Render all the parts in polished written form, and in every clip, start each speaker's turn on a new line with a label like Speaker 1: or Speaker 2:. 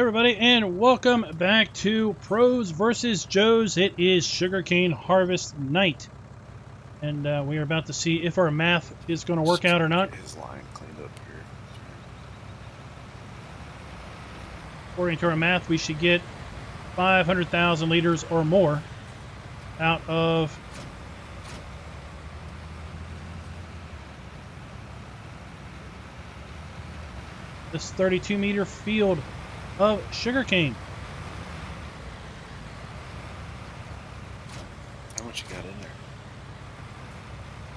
Speaker 1: Everybody, and welcome back to Pros versus Joes. It is sugarcane harvest night, and we are about to see if our math is going to work out or not.
Speaker 2: Get his line cleaned up here.
Speaker 1: According to our math, we should get 500,000 liters or more out of this 32-meter field of sugarcane.
Speaker 2: How much you got in there?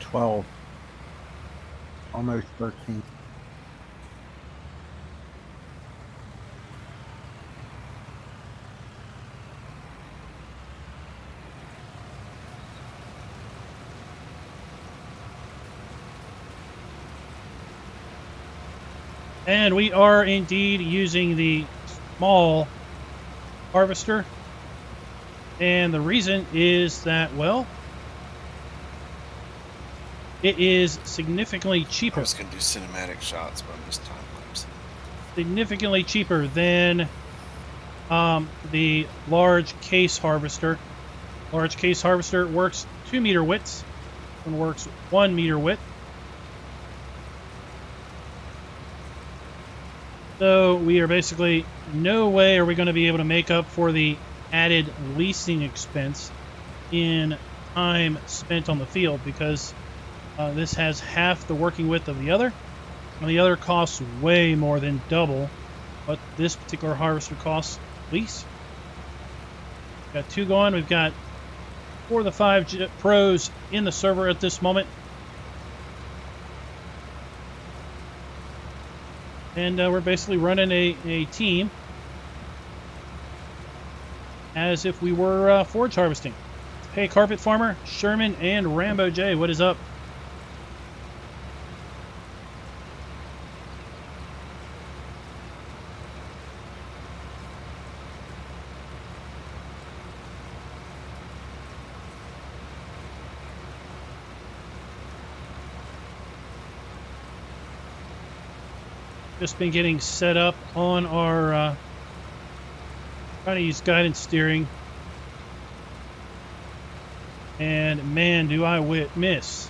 Speaker 3: 12. Almost 13.
Speaker 1: And we are indeed using the small harvester. And the reason is that, well, it is significantly cheaper.
Speaker 2: I was going to do cinematic shots, but I'm just time lapsing.
Speaker 1: Significantly cheaper than the large case harvester. Large case harvester works 2-meter widths and works 1-meter width. So we are basically, no way are we going to be able to make up for the added leasing expense in time spent on the field, because this has half the working width of the other, and the other costs way more than double what this particular harvester costs lease. Got 2 going. We've got 4 of the 5 pros in the server at this moment. And we're basically running a team as if we were forage harvesting. Hey, Carpet Farmer, Sherman, and Rambo J, what is up? Just been getting set up on our trying to use guidance steering, and man, do I miss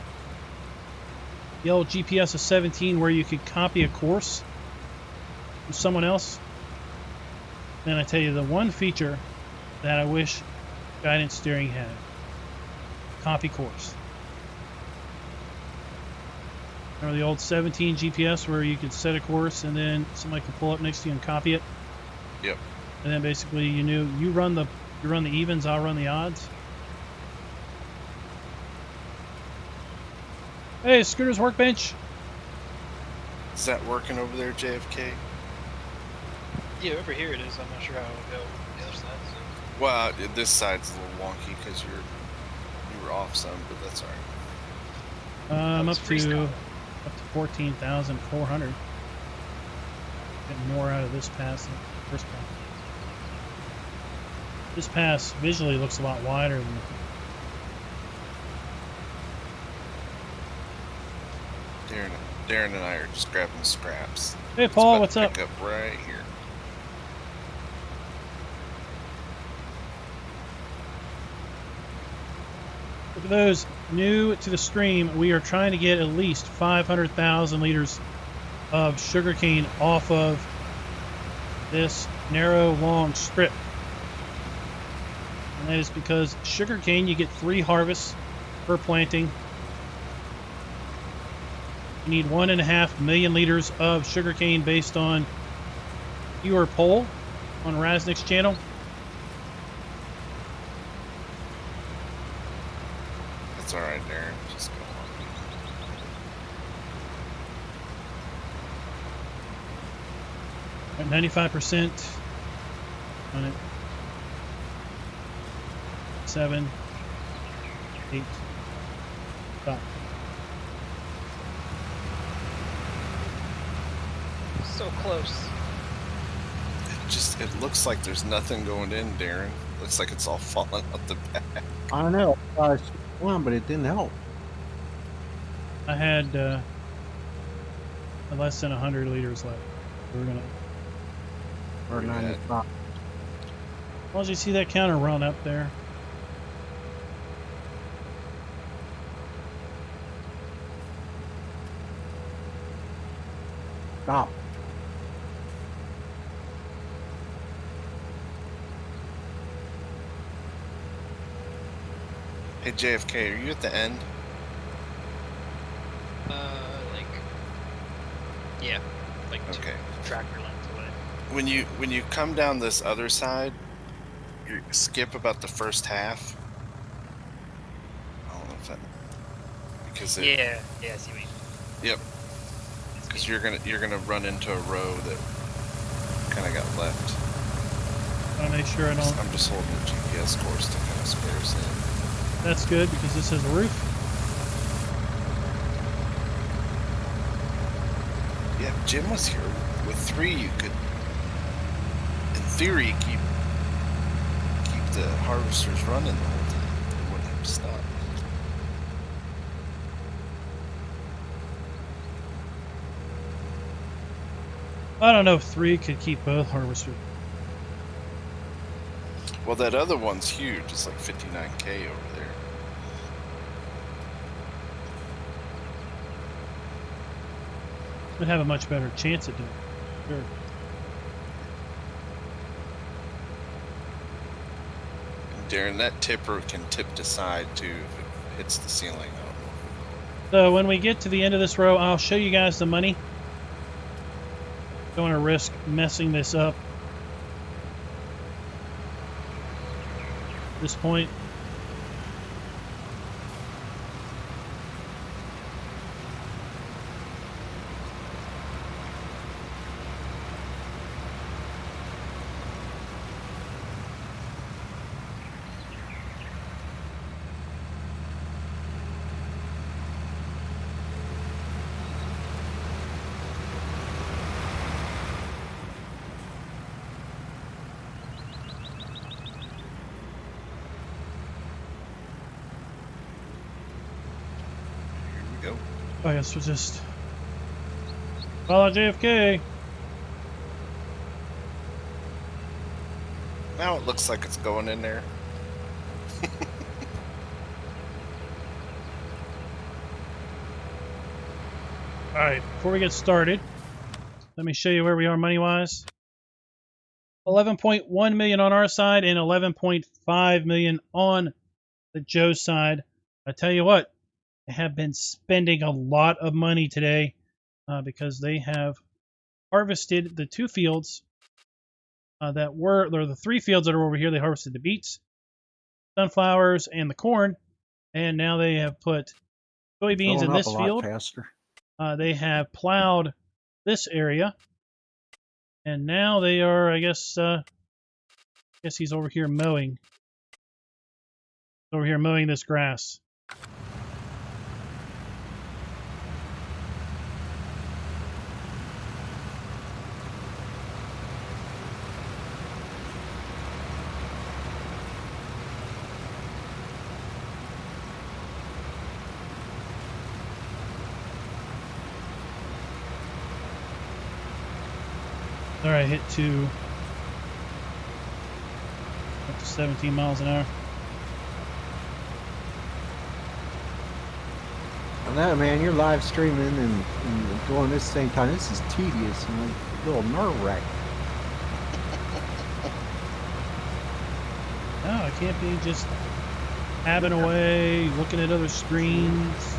Speaker 1: the old GPS of 17 where you could copy a course from someone else. And I tell you, the one feature that I wish guidance steering had: copy course. Remember the old 17 GPS where you could set a course and then somebody could pull up next to you and copy it?
Speaker 2: Yep.
Speaker 1: And then basically you knew you run the evens, I'll run the odds. Hey, Scooter's Workbench.
Speaker 2: Is that working over there, JFK?
Speaker 4: Yeah, over here it is. I'm not sure how it'll go on the other side. So.
Speaker 2: Well, this side's a little wonky because you were off some, but that's all right.
Speaker 1: Up to 14,400. Getting more out of this pass than the first pass. This pass visually looks a lot wider than
Speaker 2: Darren and I are just grabbing scraps.
Speaker 1: Hey, Paul, what's up?
Speaker 2: Pick up right here.
Speaker 1: For those new to the stream, we are trying to get at least 500,000 liters of sugarcane off of this narrow, long strip. And that is because sugarcane, you get 3 harvests per planting. You need 1.5 million liters of sugarcane based on viewer poll on Raznik's channel.
Speaker 2: That's all right, Darren. Just go on.
Speaker 1: At 95% on it. 7, 8, 5.
Speaker 4: So close.
Speaker 2: It looks like there's nothing going in, Darren. Looks like it's all falling out the back.
Speaker 3: I know. One, but it didn't help.
Speaker 1: I had less than 100 liters left. We're gonna
Speaker 3: or
Speaker 2: Where you at?
Speaker 3: 95.
Speaker 1: As long as you see that counter run up there.
Speaker 3: Stop.
Speaker 2: Hey JFK, are you at the end?
Speaker 4: Like, yeah, like
Speaker 2: Okay.
Speaker 4: two tractor lengths away.
Speaker 2: When you come down this other side, you skip about the first half. I don't know if that because it,
Speaker 4: Yeah, I see what you mean.
Speaker 2: Yep. Because you're gonna run into a row that kind of got left.
Speaker 1: I want to make sure I don't.
Speaker 2: I'm just holding the GPS course to kind of spare us in.
Speaker 1: That's good because this has a roof.
Speaker 2: Yeah, if Jim was here. With 3, you could, in theory, keep the harvesters running the whole time. You wouldn't have to stop.
Speaker 1: I don't know if 3 could keep both harvesters.
Speaker 2: Well, that other one's huge. It's like 59K over there.
Speaker 1: Would have a much better chance at doing it. Sure.
Speaker 2: And Darren, that tipper can tip to side too if it hits the ceiling.
Speaker 1: So when we get to the end of this row, I'll show you guys the money. Don't want to risk messing this up at this point.
Speaker 2: Go.
Speaker 1: Oh, I guess we'll just follow JFK.
Speaker 2: Now it looks like it's going in there.
Speaker 1: All right, before we get started, let me show you where we are money-wise. 11.1 million on our side and 11.5 million on the Joe's side. I tell you what, they have been spending a lot of money today because they have harvested the 2 fields or the 3 fields that are over here. They harvested the beets, sunflowers, and the corn, and now they have put soybeans
Speaker 3: Filling
Speaker 1: in
Speaker 3: up
Speaker 1: this
Speaker 3: a lot
Speaker 1: field.
Speaker 3: faster.
Speaker 1: They have plowed this area, and now they are, I guess he's over here mowing. Over here mowing this grass. All right, hit up to 17 miles an hour.
Speaker 3: I know, man. You're live streaming and doing this same time. This is tedious and a little nerve-wracking.
Speaker 1: No, I can't be just tabbing away, looking at other screens.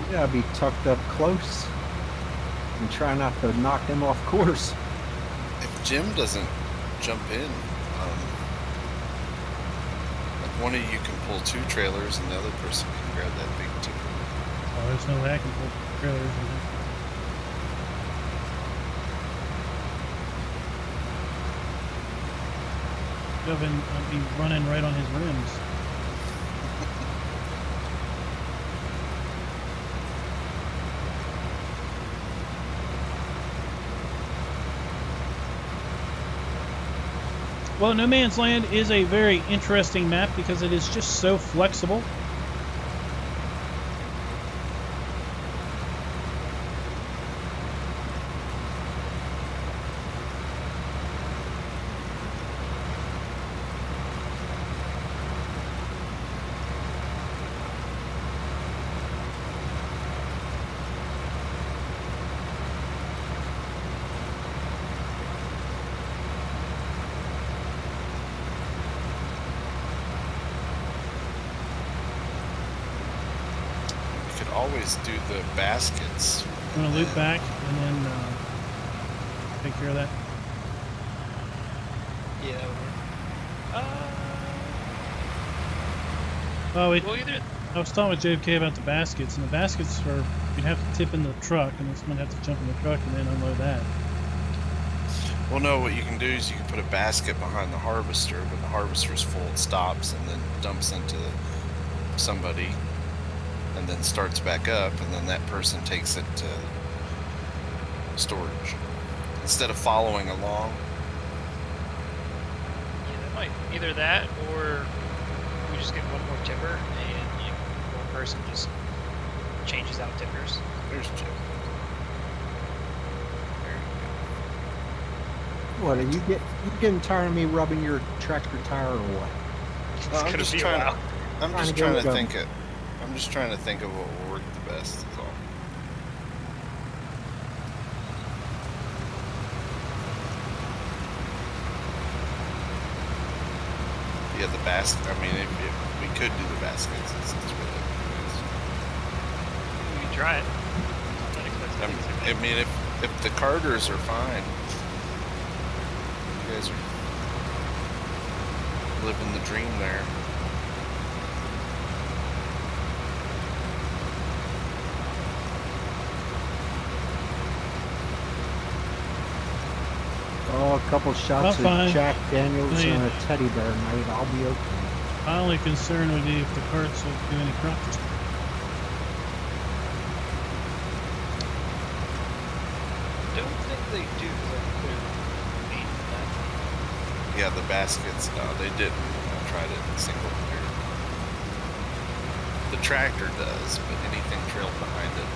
Speaker 3: You gotta be tucked up close and try not to knock them off course.
Speaker 2: If Jim doesn't jump in, like one of you can pull 2 trailers and the other person can grab that big tipper.
Speaker 1: Oh, there's no way I can pull trailers. I'd be running right on his rims. Well, No Man's Land is a very interesting map because it is just so flexible.
Speaker 2: always do the baskets.
Speaker 1: I'm gonna loop back and then take care of that.
Speaker 4: Yeah, that would work.
Speaker 1: Oh,
Speaker 4: Well, either
Speaker 1: I was talking with JFK about the baskets, and the baskets are, you'd have to tip in the truck, and then someone have to jump in the truck and then unload that.
Speaker 2: Well, no, what you can do is you can put a basket behind the harvester. When the harvester's full, it stops and then dumps into somebody and then starts back up, and then that person takes it to storage. Instead of following along.
Speaker 4: yeah, that might either that or we just get one more tipper and one person just changes out tippers.
Speaker 2: There's Jim. There
Speaker 3: What are you getting tired of me rubbing your tractor tire or what?
Speaker 2: you go.
Speaker 4: It's gonna be a while.
Speaker 2: I'm
Speaker 3: Trying
Speaker 2: just
Speaker 3: to
Speaker 2: trying
Speaker 3: go
Speaker 2: to
Speaker 3: go.
Speaker 2: think it. I'm just trying to think of what will work the best. Is all. Yeah, the basket. I mean, if we could do the baskets, it's really nice.
Speaker 4: We can try it. Not expensive.
Speaker 2: I mean, if the Carters are fine, you guys are living the dream there.
Speaker 3: Oh, a couple shots of
Speaker 1: fine.
Speaker 3: Jack Daniels
Speaker 1: Please.
Speaker 3: and a teddy bear, mate. I'll be okay.
Speaker 1: My only concern would be if the carts will do any crop disposal.
Speaker 4: Don't think they do because I think they're made for that.
Speaker 2: Yeah, the baskets. No, they didn't. I tried it single pair. The tractor does, but anything trailed behind it.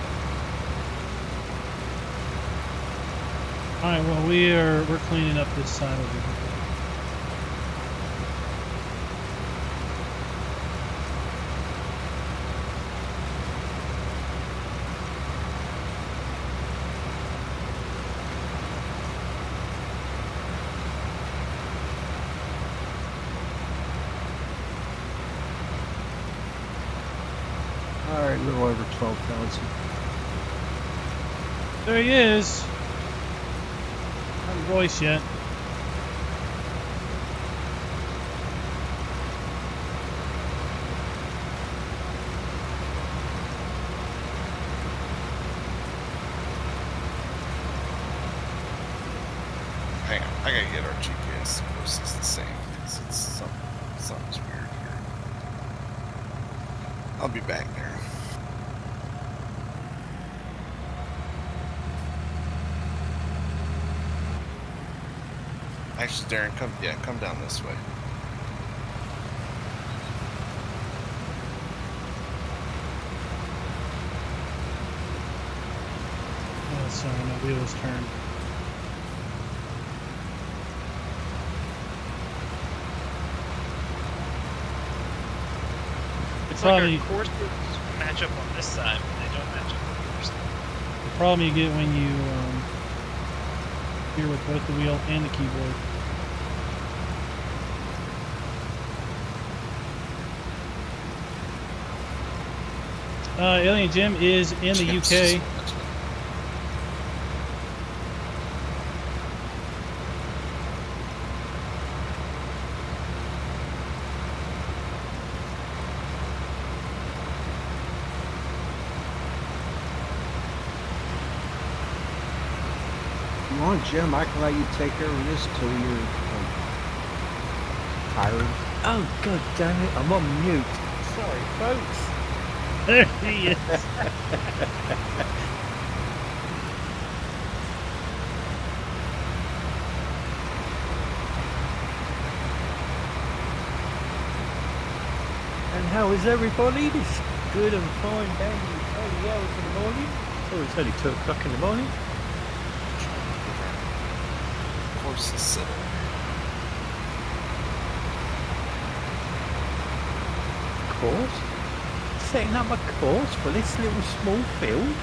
Speaker 1: All right, well we're cleaning up this side over here.
Speaker 3: All right, a little over 12,000.
Speaker 1: There he is. Not a voice yet.
Speaker 2: Hang on, I gotta get our GPS. Of course, it's the same. It's something's weird here. I'll be back there. Actually, Darren, come down this way.
Speaker 1: Oh, sorry, my wheels turned.
Speaker 4: It's
Speaker 1: Probably-
Speaker 4: like our courses match up on this side, but they don't match up on the other side.
Speaker 1: The problem you get when you steer with both the wheel and the keyboard. Alien Jim is in the
Speaker 2: Jim's
Speaker 1: UK.
Speaker 2: just-
Speaker 3: If you want, Jim, I can let you take care of this till you're tired.
Speaker 5: Oh, god damn it, I'm on mute. Sorry, folks.
Speaker 1: There he is.
Speaker 5: And how is everybody? This good and fine dandy early hours in the morning. Oh, it's only 2 o'clock in the morning.
Speaker 2: Of course, it's settled.
Speaker 5: Course? Setting up a course for this little small field?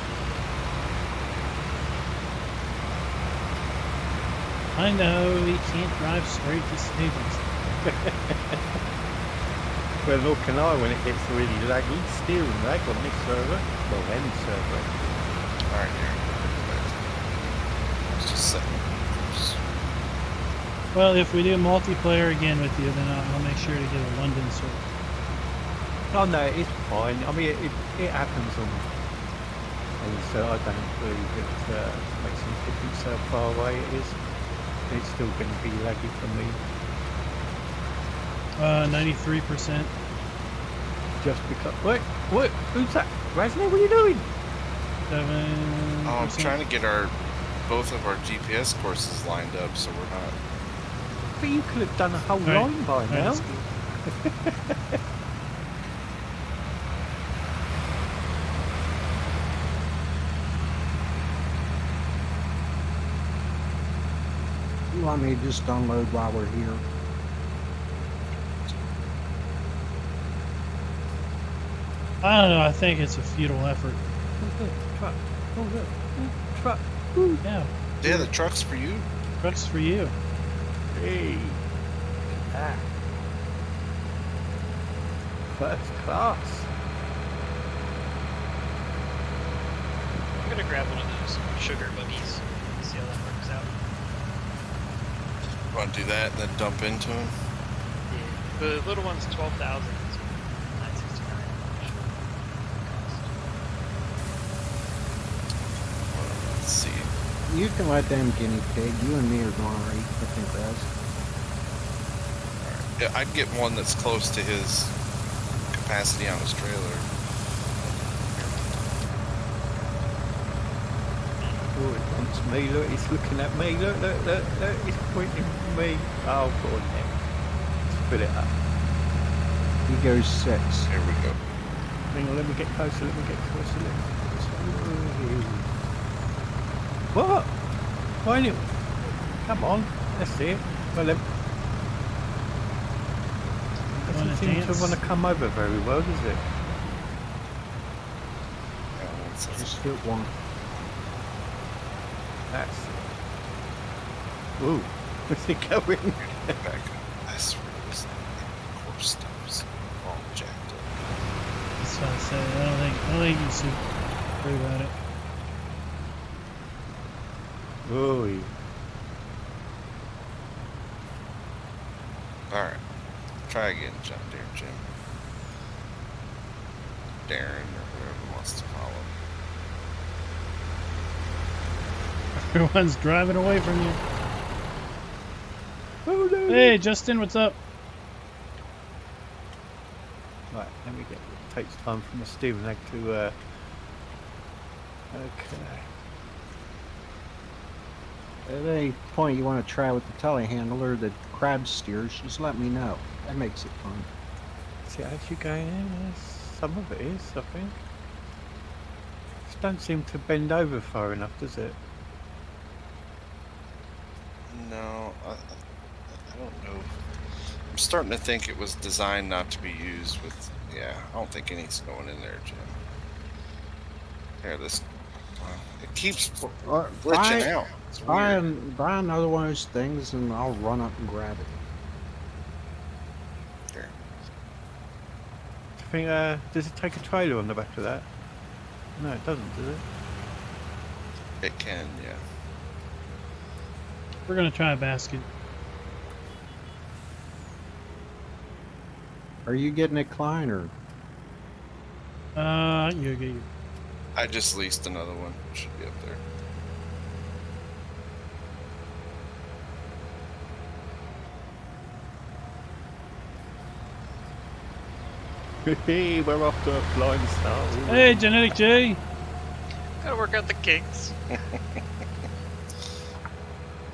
Speaker 1: I know he can't drive straight to stables.
Speaker 5: Well, nor can I when it gets really laggy. Steering lag on this server. Well, any server.
Speaker 2: Alright, here. It's just set.
Speaker 1: Well, if we do multiplayer again with you, then I'll make sure to get a London server.
Speaker 5: Oh no, it's fine. I mean, it happens on. So I don't believe it makes any difference how far away it is. It's still going to be laggy for me.
Speaker 1: 93%.
Speaker 5: Just because. What? Who's that? Rasney, what are you doing?
Speaker 1: 7%.
Speaker 2: Oh, I'm trying to get both of our GPS courses lined up so we're not.
Speaker 5: But you could have done a whole
Speaker 1: Right.
Speaker 5: line by now.
Speaker 1: That's good.
Speaker 3: You want me to just unload while we're here?
Speaker 1: I don't know. I think it's a futile effort.
Speaker 5: Oh, look, truck. Oh, look. Ooh, truck. Ooh.
Speaker 1: Yeah,
Speaker 2: Yeah, the truck's for you.
Speaker 1: truck's for you.
Speaker 5: Hey. Ah. First class.
Speaker 4: I'm gonna grab one of those sugar buggies. See how that works out.
Speaker 2: Want to do that and then dump into them?
Speaker 4: Yeah. The little one's 12,000. It's 969.
Speaker 2: Let's see.
Speaker 3: You can let them guinea pig. You and me are going to eat the rest.
Speaker 2: Yeah, I'd get one that's close to his capacity on his trailer.
Speaker 5: Oh, it wants me. Look, it's looking at me. Look. It's pointing at me. Oh, go on then. Spit it up.
Speaker 3: He goes 6.
Speaker 2: Here we go.
Speaker 5: Hang on, let me get closer. What? Why didn't? Come on. That's it. Well, then.
Speaker 1: Wanna
Speaker 5: Doesn't seem to
Speaker 1: dance?
Speaker 5: want to come over very well, does it?
Speaker 3: Just hit 1.
Speaker 5: That's it. Ooh, where's it going?
Speaker 2: Back up. That's where it was. Course stuff's all jacked up.
Speaker 1: That's what I say. I don't think you should worry about it.
Speaker 5: Ooh.
Speaker 2: Alright. Try again, John Deere Jim. Darren or whoever wants to follow.
Speaker 1: Everyone's driving away from you.
Speaker 5: Oh no.
Speaker 1: Hey, Justin, what's up?
Speaker 5: Right, let me get. It takes time for my steering leg to. Okay.
Speaker 3: At any point you want to try with the telehandler, the crab steers, just let me know. That makes it fun.
Speaker 5: Is it actually going in? Yes, some of it is, I think. Just don't seem to bend over far enough, does it?
Speaker 2: No, I don't know. I'm starting to think it was designed not to be used with. Yeah, I don't think anything's going in there, Jim. Here, this. It keeps glitching out. It's weird.
Speaker 3: Buy another one of those things and I'll run up and grab it.
Speaker 2: Here.
Speaker 5: Do you think, does it take a trailer on the back of that? No, it doesn't, does it?
Speaker 2: It can, yeah.
Speaker 1: We're gonna try a basket.
Speaker 3: Are you getting it, Klein, or?
Speaker 1: You.
Speaker 2: I just leased another one. Should be up there.
Speaker 5: Hey, we're off to a flying start.
Speaker 1: Hey, Genetic J.
Speaker 4: Gotta work out the kinks.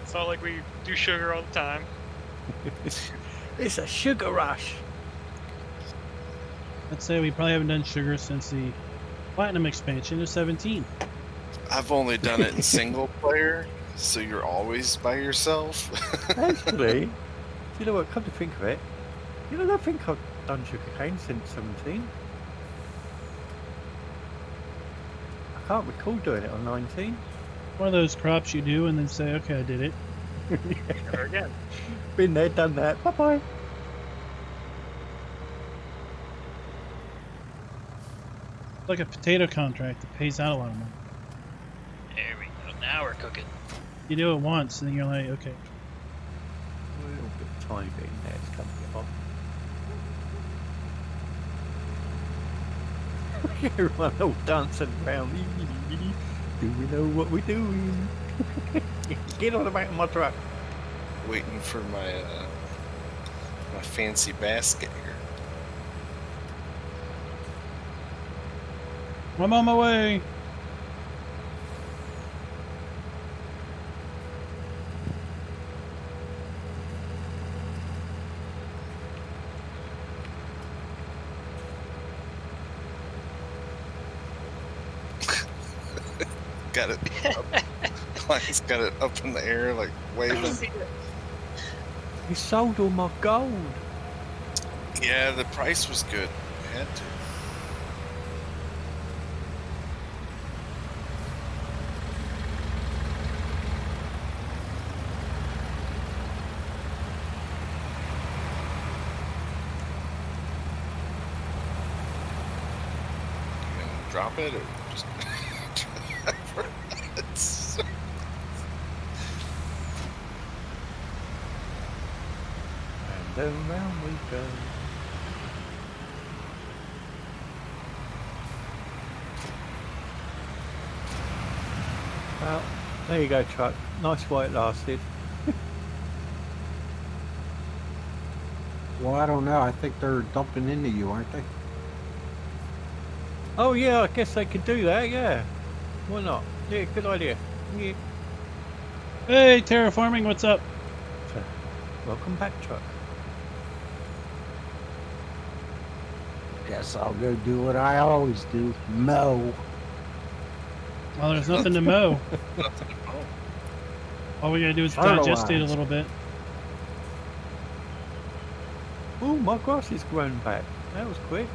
Speaker 4: It's not like we do sugar all the time.
Speaker 5: It's a sugar rush.
Speaker 1: I'd say we probably haven't done sugar since the Platinum expansion of 17.
Speaker 2: I've only done it in single player, so you're always by yourself.
Speaker 5: Actually, you know what? Come to think of it, I don't think I've done sugarcane since 17. I can't recall doing it on 19.
Speaker 1: One of those crops you do and then say, okay, I did it.
Speaker 4: Never again.
Speaker 5: Been there, done that. Bye bye.
Speaker 1: like a potato contract that pays out a lot of money.
Speaker 4: There we go. Now we're cooking.
Speaker 1: You do it once, and then you're like, okay.
Speaker 5: A little bit tiny bit in there. It's coming off. Everyone all dancing around. Do we know what we're doing? Get on the back of my truck.
Speaker 2: Waiting for my my fancy basket here.
Speaker 1: I'm on my way.
Speaker 2: Got it up. Client's got it up in the air, like waving.
Speaker 5: You sold all my gold.
Speaker 2: Yeah, the price was good. I had to. You gonna drop it or just it's
Speaker 5: And around we go. Well, there you go, truck. Nice while it lasted.
Speaker 3: Well, I don't know. I think they're dumping into you, aren't they?
Speaker 5: Oh yeah, I guess they could do that, yeah. Why not? Yeah, good idea. Yeah.
Speaker 1: Hey, terraforming, what's up?
Speaker 5: So, welcome back, truck.
Speaker 3: Guess I'll go do what I always do. Mow.
Speaker 1: Well, there's nothing to mow.
Speaker 2: nothing at all.
Speaker 1: All we gotta do is
Speaker 3: Fertilize.
Speaker 1: digest it a little bit.
Speaker 5: Oh, my grass is grown back. That was quick.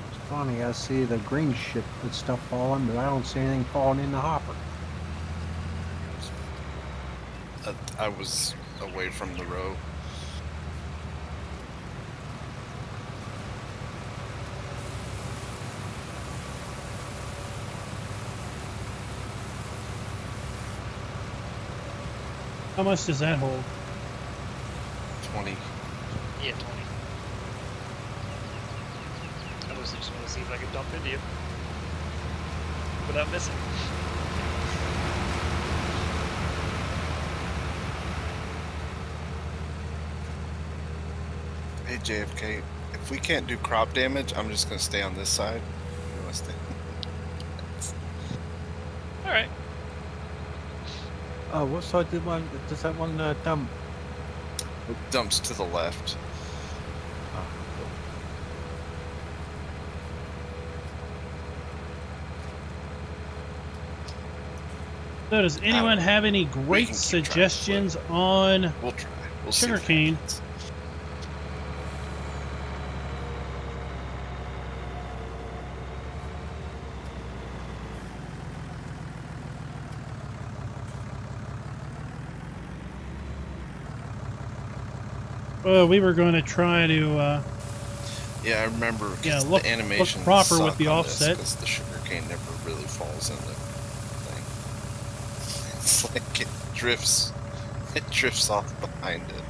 Speaker 3: It's funny. I see the green shit and stuff falling, but I don't see anything falling in the hopper.
Speaker 2: I was away from the row.
Speaker 1: How much does that hold?
Speaker 2: 20.
Speaker 4: Yeah, 20. I was just want to see if I could dump into you without missing.
Speaker 2: Hey JFK, if we can't do crop damage, I'm just gonna stay on this side. You wanna stay?
Speaker 4: All right.
Speaker 5: Oh, what side does that one dump?
Speaker 2: It dumps to the left.
Speaker 5: Oh, cool.
Speaker 1: So does anyone have any great
Speaker 2: can keep trying to
Speaker 1: suggestions on
Speaker 2: We'll try. We'll see what
Speaker 1: sugarcane?
Speaker 2: happens.
Speaker 1: Well, we were going to try to,
Speaker 2: Yeah, I remember. 'Cause
Speaker 1: Yeah, look
Speaker 2: the animation
Speaker 1: proper with the offset.
Speaker 2: because the sugarcane never really falls in the thing. It's like it drifts off behind it.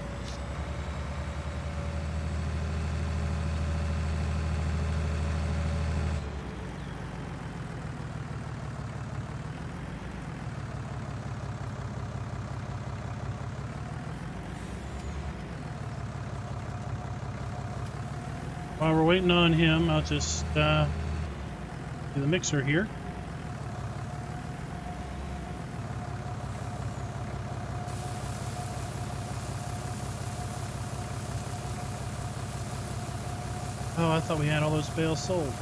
Speaker 1: while we're waiting on him, I'll just do the mixer here. Oh, I thought we had all those bales sold.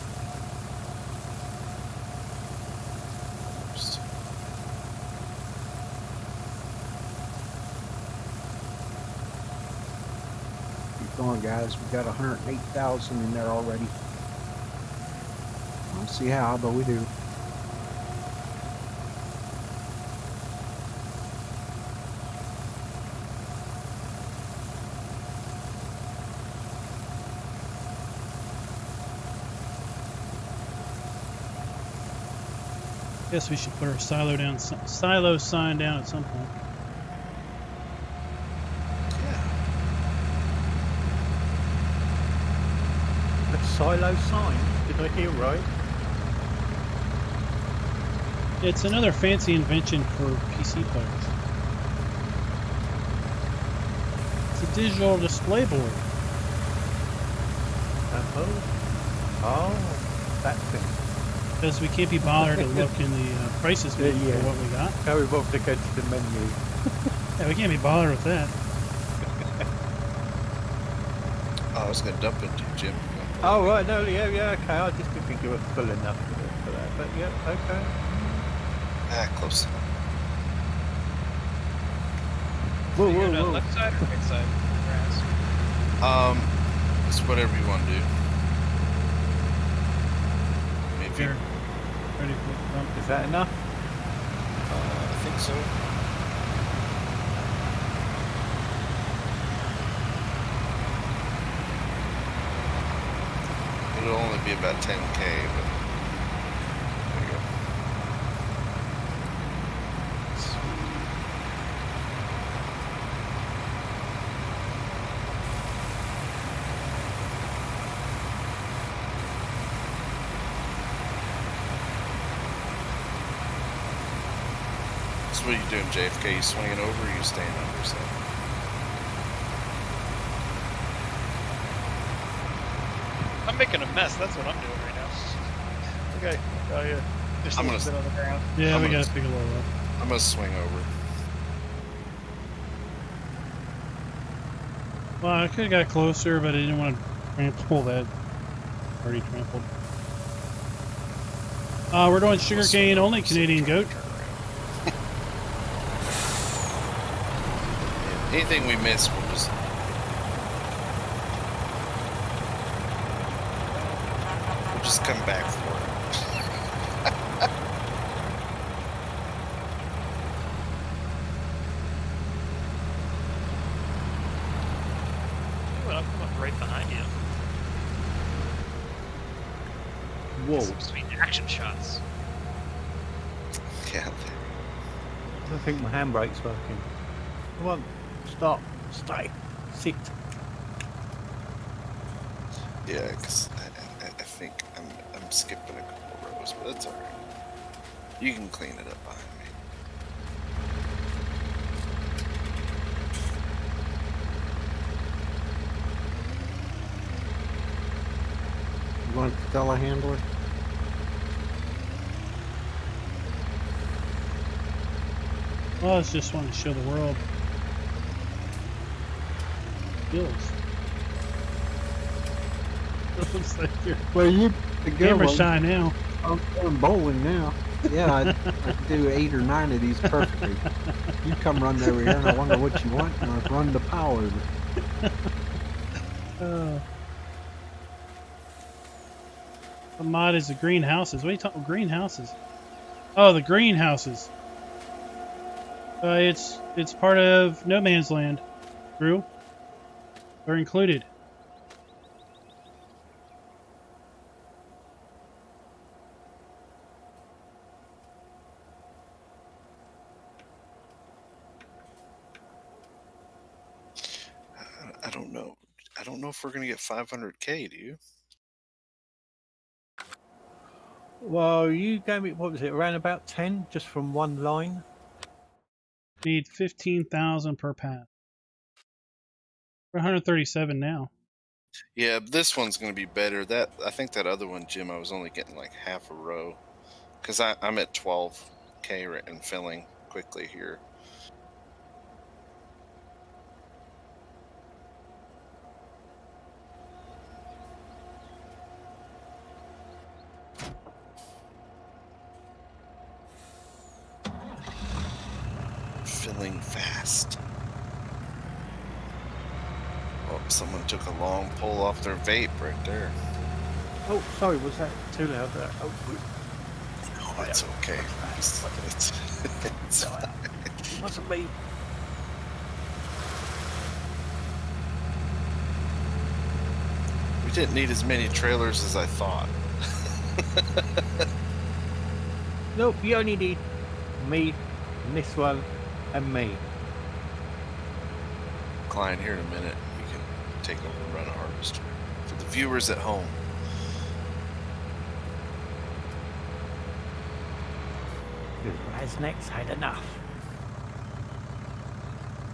Speaker 3: Keep going, guys. We got 108,000 in there already. don't see how, but we do.
Speaker 1: Guess we should put our silo sign down at some point.
Speaker 2: Yeah.
Speaker 5: A silo sign? Did I hear right?
Speaker 1: It's another fancy invention for PC players. It's a digital display board.
Speaker 5: Oh, that thing.
Speaker 1: Because we can't be bothered to look in the prices menu
Speaker 5: Yeah.
Speaker 1: for what we got.
Speaker 5: How we both to go to the menu.
Speaker 1: Yeah, we can't be bothered with that.
Speaker 2: Oh, I was gonna dump into you, Jim.
Speaker 5: Oh, right, no, yeah, okay. I just didn't think you were full enough for that. But yeah, okay.
Speaker 2: Ah, close.
Speaker 5: Whoa,
Speaker 4: So you're
Speaker 5: whoa,
Speaker 4: on the
Speaker 5: whoa.
Speaker 4: left side or right side? Grass.
Speaker 2: It's whatever you want to do. I mean, if you,
Speaker 1: Here. Ready for the dump.
Speaker 5: Is that enough?
Speaker 2: I think so. It'll only be about 10K, but there you go. So what are you doing, JFK? You swinging over or you staying under? So
Speaker 4: I'm making a mess. That's what I'm doing right now. Okay. Oh yeah. There's
Speaker 2: I'm
Speaker 4: a little
Speaker 2: gonna-
Speaker 4: bit on the ground.
Speaker 1: Yeah,
Speaker 2: I'm
Speaker 1: we
Speaker 2: gonna-
Speaker 1: gotta pick a little up.
Speaker 2: I'm gonna swing over.
Speaker 1: Well, I could have got closer, but I didn't want to trample that. Already trampled. We're doing sugarcane only, Canadian goat.
Speaker 2: Turn around. Anything we miss, we'll just. We'll just come back for it.
Speaker 4: Ooh, and I'm coming right behind you.
Speaker 5: Whoa.
Speaker 4: Some sweet action shots.
Speaker 2: Yeah.
Speaker 5: I don't think my handbrake's working. Come on. Stop. Stay. Sit.
Speaker 2: Yeah, because I think I'm skipping a couple rows, but that's alright. You can clean it up behind me.
Speaker 3: You want the telehandler?
Speaker 1: Well, it's just wanting to show the world skills. Looks like you're
Speaker 3: Well, you the good
Speaker 1: camera
Speaker 3: one.
Speaker 1: shy now.
Speaker 3: I'm going bowling now. Yeah, I can do 8 or 9 of these perfectly. You come run over here, and I wonder what you want, and I'll run the power.
Speaker 1: The mod is the greenhouses. What are you talking about? Greenhouses? Oh, the greenhouses. It's part of No Man's Land. Drew. They're included.
Speaker 2: I don't know. I don't know if we're gonna get 500K. Do you?
Speaker 5: Well, you gave me, what was it, around about 10 just from one line?
Speaker 1: Need 15,000 per path. We're 137 now.
Speaker 2: Yeah, this one's gonna be better. I think that other one, Jim, I was only getting like half a row, because I'm at 12K and filling quickly here. Filling fast. Oh, someone took a long pull off their vape right there.
Speaker 5: Oh, sorry, was that too loud? Oh,
Speaker 2: Oh, it's okay. It's fine.
Speaker 5: it wasn't me.
Speaker 2: We didn't need as many trailers as I thought.
Speaker 5: Nope, you only need me, and this one, and me.
Speaker 2: Klein, here in a minute, you can take over and run a harvester. For the viewers at home.
Speaker 5: Rasnex had enough.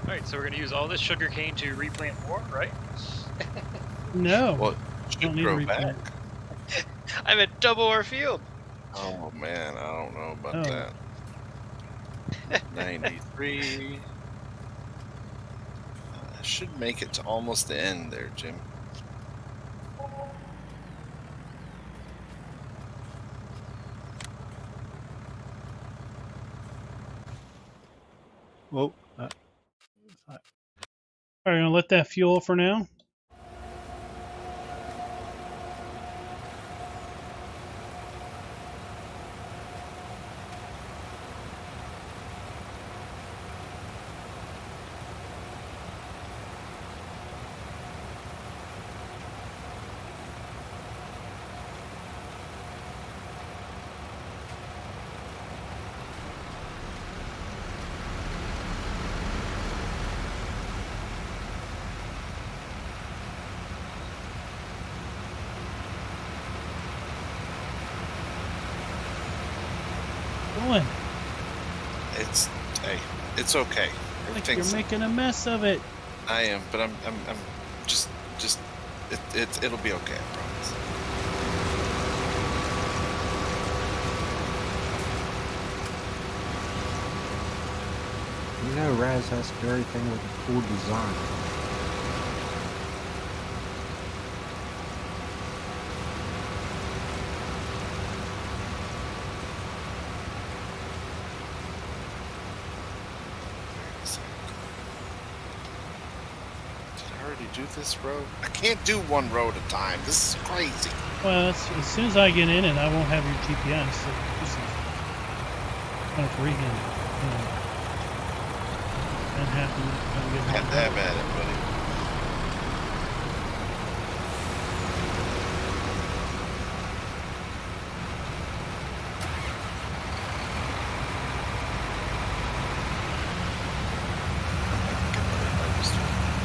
Speaker 4: Alright, so we're going to use all this sugar cane to replant more, right?
Speaker 1: No.
Speaker 2: Well, it
Speaker 1: don't
Speaker 2: should
Speaker 1: need to
Speaker 2: grow back.
Speaker 1: replant.
Speaker 4: I'm at double our field.
Speaker 2: Oh man, I don't know about
Speaker 1: Oh.
Speaker 2: that. 93. I should make it to almost the end there, Jim.
Speaker 5: Well,
Speaker 1: All right, gonna let that fuel for now. Going.
Speaker 2: It's okay.
Speaker 1: Like you're
Speaker 2: Everything's
Speaker 1: making a mess of it.
Speaker 2: I am, but I'm just it'll be okay, I promise.
Speaker 3: You know, Raz has to do everything with a cool design.
Speaker 2: Did I already do this road? I can't do one road at a time. This is crazy.
Speaker 1: Well, as soon as I get in it, I won't have your GPS. So this is kind of freaking. That happened.
Speaker 2: Had to have at it, buddy.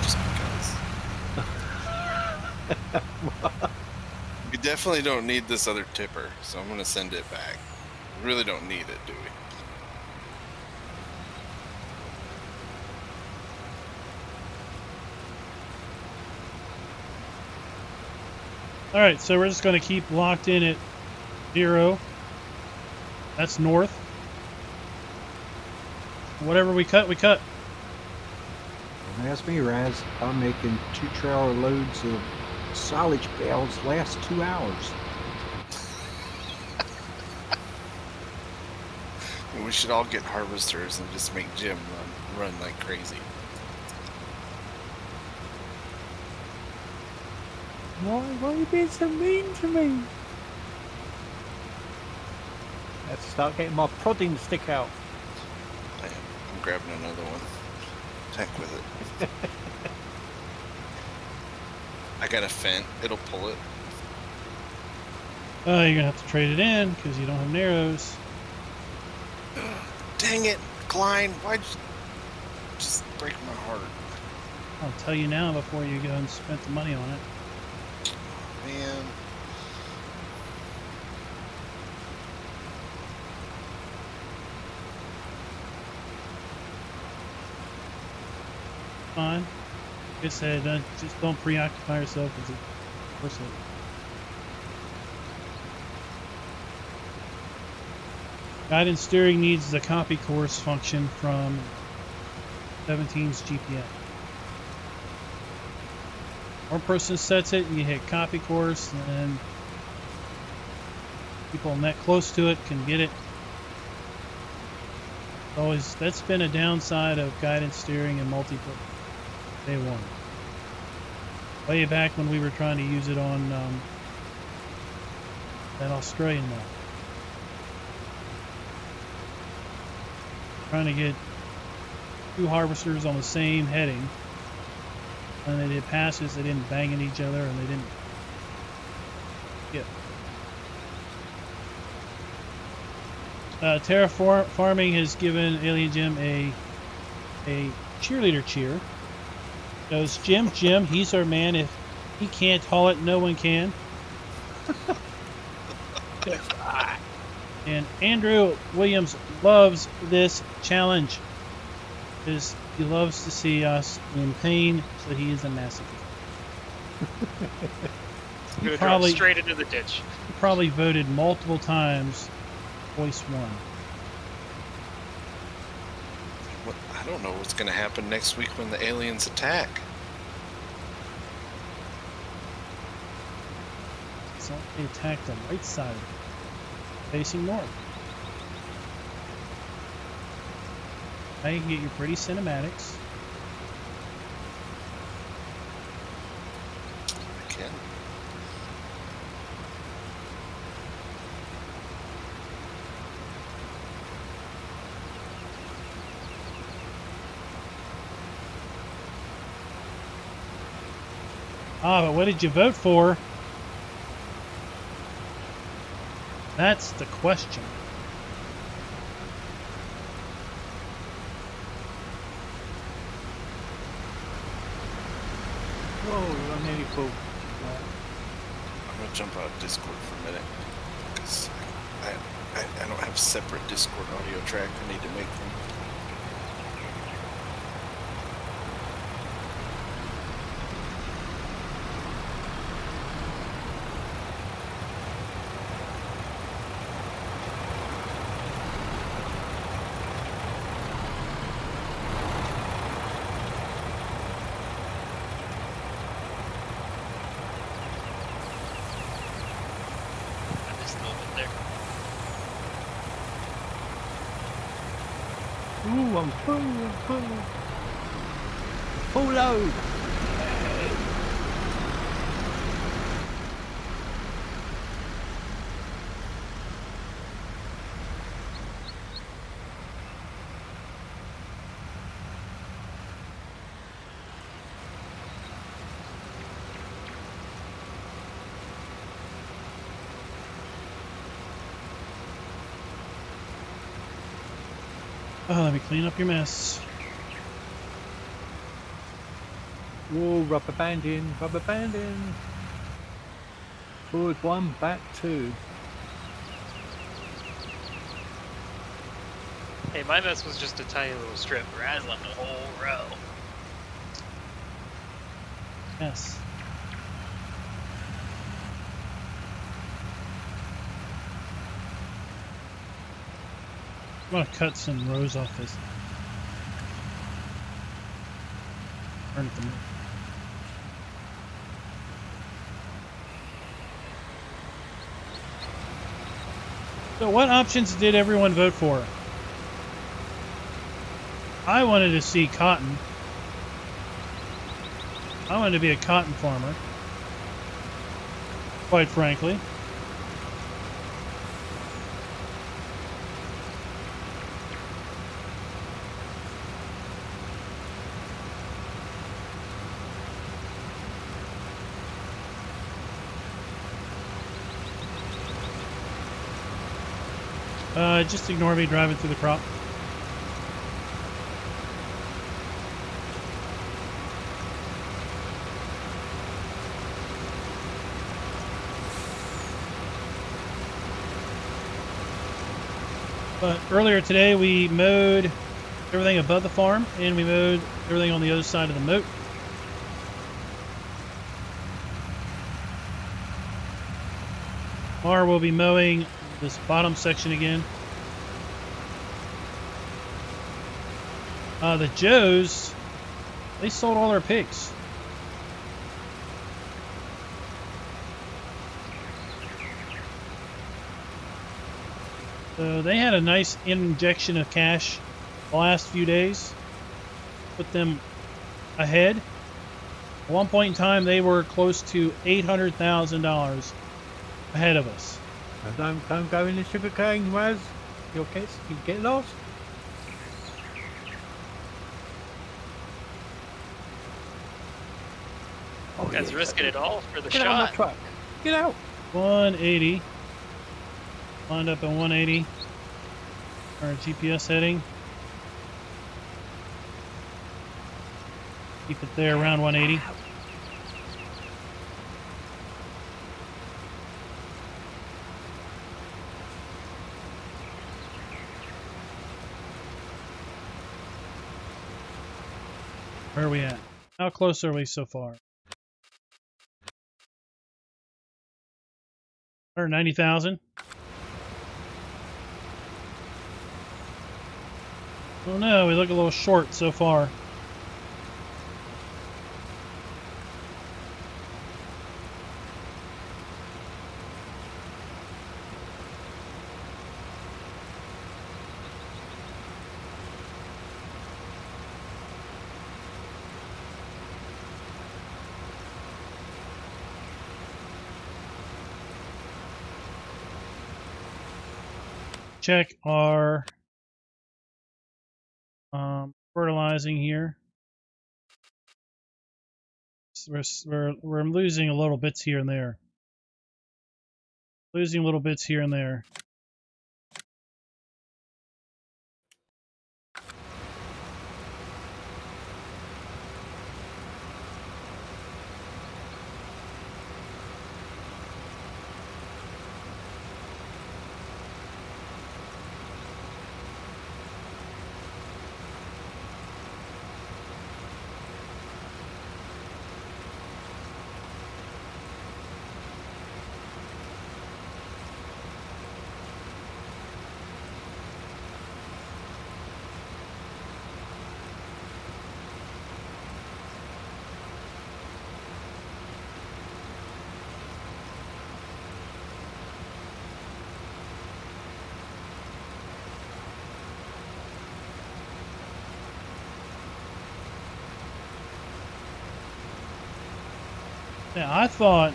Speaker 2: Just because. We definitely don't need this other tipper, so I'm gonna send it back. We really don't need it, do we?
Speaker 1: All right, so we're just going to keep locked in at 0. That's north. Whatever we cut, we cut.
Speaker 3: Don't ask me, Raz. I'm making 2 trailer loads of silage bales last 2 hours.
Speaker 2: We should all get harvesters and just make Jim run like crazy.
Speaker 5: why are you being so mean to me? Let's start getting my prodding stick out.
Speaker 2: I'm grabbing another one. Heck with it. I got a fent. It'll pull it.
Speaker 1: Oh, you're going to have to trade it in because you don't have narrows.
Speaker 2: Dang it, Klein. Why'd you just break my heart?
Speaker 1: I'll tell you now before you go and spend the money on it.
Speaker 2: Man.
Speaker 1: Fine. Like I said, just don't preoccupy yourself with it. Of course it. Guidance steering needs the copy course function from 17's GPA. One person sets it, and you hit copy course, and then people that close to it can get it. That's been a downside of guidance steering and multiplayer. Day one. Way back when we were trying to use it on that Australian one. Trying to get 2 harvesters on the same heading. And they did passes, they didn't bang into each other, and they didn't Terraforming has given Alien Jim a cheerleader cheer. Goes, Jim, he's our man. If he can't haul it, no one can. And Andrew Williams loves this challenge. Because he loves to see us in pain, so he is a masochist.
Speaker 4: I'm gonna drop straight into the ditch.
Speaker 1: He probably voted multiple times. Voice 1.
Speaker 2: What, I don't know what's going to happen next week when the aliens attack.
Speaker 1: So they attacked the right side, facing north. Now you can get your pretty cinematics.
Speaker 2: I can.
Speaker 1: Ah, but what did you vote for? That's the question.
Speaker 5: Whoa, I'm nearly full.
Speaker 2: I'm going to jump out of Discord for a minute. Because I don't have a separate Discord audio track. I need to make one.
Speaker 5: Ooh, I'm full. Full load.
Speaker 1: Oh, let me clean up your mess.
Speaker 5: Whoa, rubber banding. Forward 1, back 2.
Speaker 4: Hey, my mess was just a tiny little strip. Raz left a whole row.
Speaker 1: Yes. I'm gonna cut some rows off this. Burn them. So what options did everyone vote for? I wanted to see cotton. I wanted to be a cotton farmer. Quite frankly. Just ignore me driving through the crop. But earlier today we mowed everything above the farm and we mowed everything on the other side of the moat. Tomorrow we'll be mowing this bottom section again. The Joes, they sold all their pigs. So they had a nice injection of cash the last few days. Put them ahead. At one point in time, they were close to $800,000 ahead of us.
Speaker 5: Don't go in the sugar cane, Raz. You get lost. Oh,
Speaker 4: Guys
Speaker 5: yeah,
Speaker 4: risking it all for the
Speaker 5: Get out of my
Speaker 4: shot.
Speaker 5: truck. Get out.
Speaker 1: 180. Lined up at 180. Our GPS heading. Keep it there around 180. Where are we at? How close are we so far? 190,000. Oh no, we look a little short so far. Check our fertilizing here. We're losing a little bits here and there. Losing little bits here and there. Yeah, I thought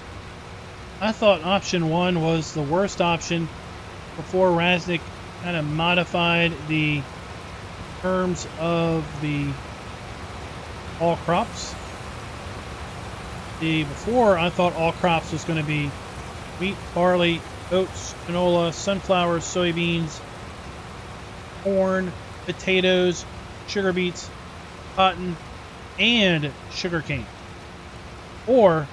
Speaker 1: option 1 was the worst option before Raznik kind of modified the terms of the all crops. Before I thought all crops was going to be wheat, barley, oats, canola, sunflowers, soybeans, corn, potatoes, sugar beets, cotton, and sugarcane. Or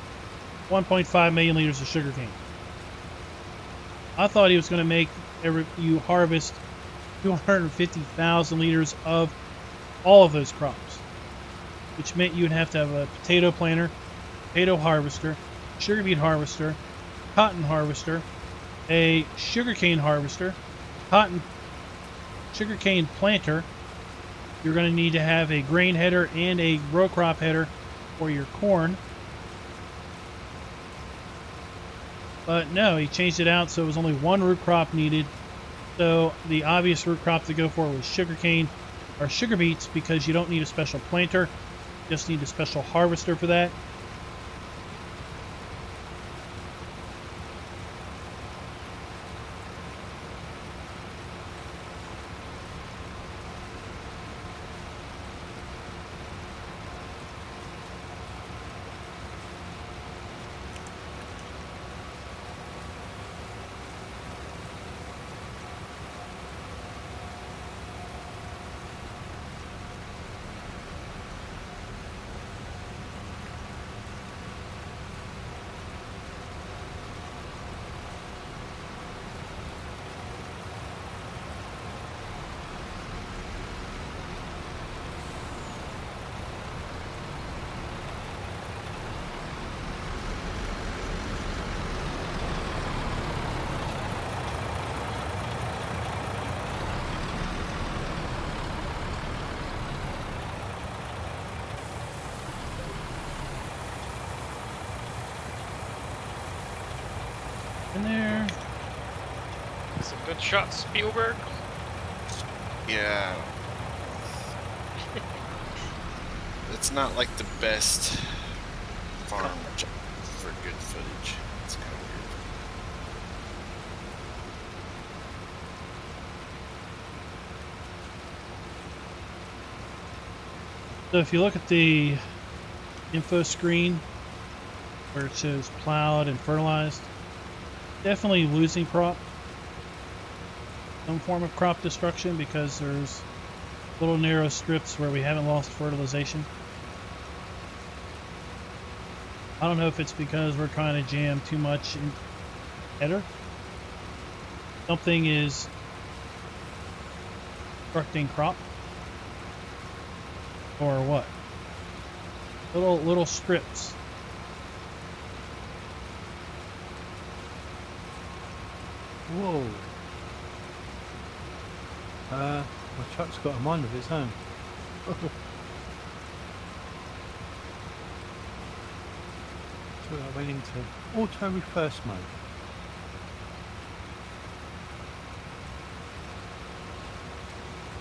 Speaker 1: 1.5 million liters of sugarcane. I thought he was going to make you harvest 250,000 liters of all of those crops, which meant you would have to have a potato planter, potato harvester, sugar beet harvester, cotton harvester, a sugarcane harvester, sugarcane planter. You're going to need to have a grain header and a row crop header for your corn. But no, he changed it out so it was only one root crop needed. So the obvious root crop to go for was sugarcane or sugar beets, because you don't need a special planter. You just need a special harvester for that. In there.
Speaker 4: Some good shots, Spielberg.
Speaker 2: Yeah. It's not like the best farm job for good footage. It's kind of weird.
Speaker 1: So if you look at the info screen where it shows plowed and fertilized, definitely losing crop. Some form of crop destruction because there's little narrow strips where we haven't lost fertilization. I don't know if it's because we're trying to jam too much in header. Something is obstructing crop. Or what? Little strips.
Speaker 5: Whoa. My truck's got a mind of its own. So I went into auto reverse mode.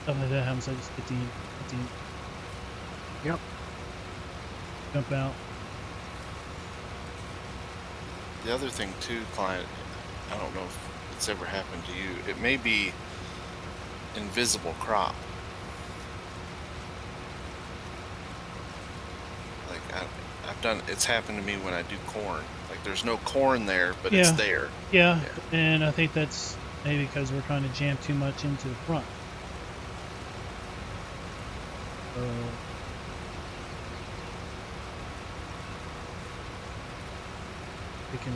Speaker 1: Stuff like that happens. I just hit the
Speaker 3: Yep.
Speaker 1: jump out.
Speaker 2: The other thing too, client, I don't know if it's ever happened to you. It may be invisible crop. Like I've done. It's happened to me when I do corn. Like there's no corn there, but it's
Speaker 1: Yeah.
Speaker 2: there.
Speaker 1: Yeah,
Speaker 2: Yeah.
Speaker 1: and I think that's maybe because we're trying to jam too much into the front. So, we can,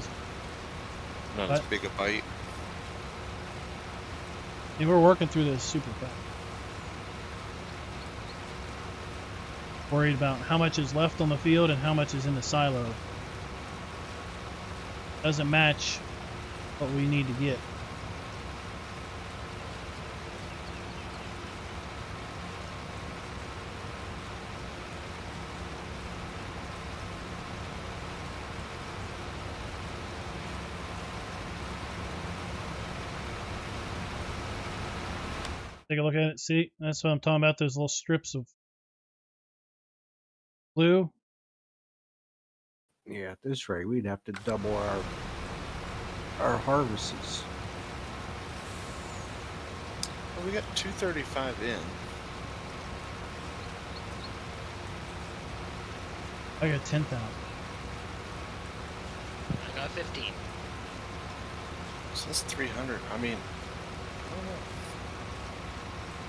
Speaker 2: Not as big a bite.
Speaker 1: we're working through this super fast. Worried about how much is left on the field and how much is in the silo. Doesn't match what we need to get. Take a look at it. See, that's what I'm talking about. Those little strips of blue.
Speaker 3: Yeah, at this rate, we'd have to double our harvests.
Speaker 2: Well, we got 235 in.
Speaker 1: I got 10,000.
Speaker 4: I got 15.
Speaker 2: So that's 300. I mean, I don't know.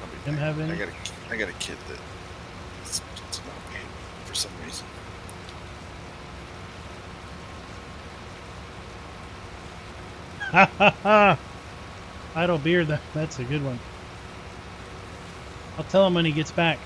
Speaker 2: I'll be
Speaker 1: Him
Speaker 2: back.
Speaker 1: having-
Speaker 2: I got a kid that it's not paid for some reason.
Speaker 1: Ha ha ha! Idle beard, that's a good one. I'll tell him when he gets back.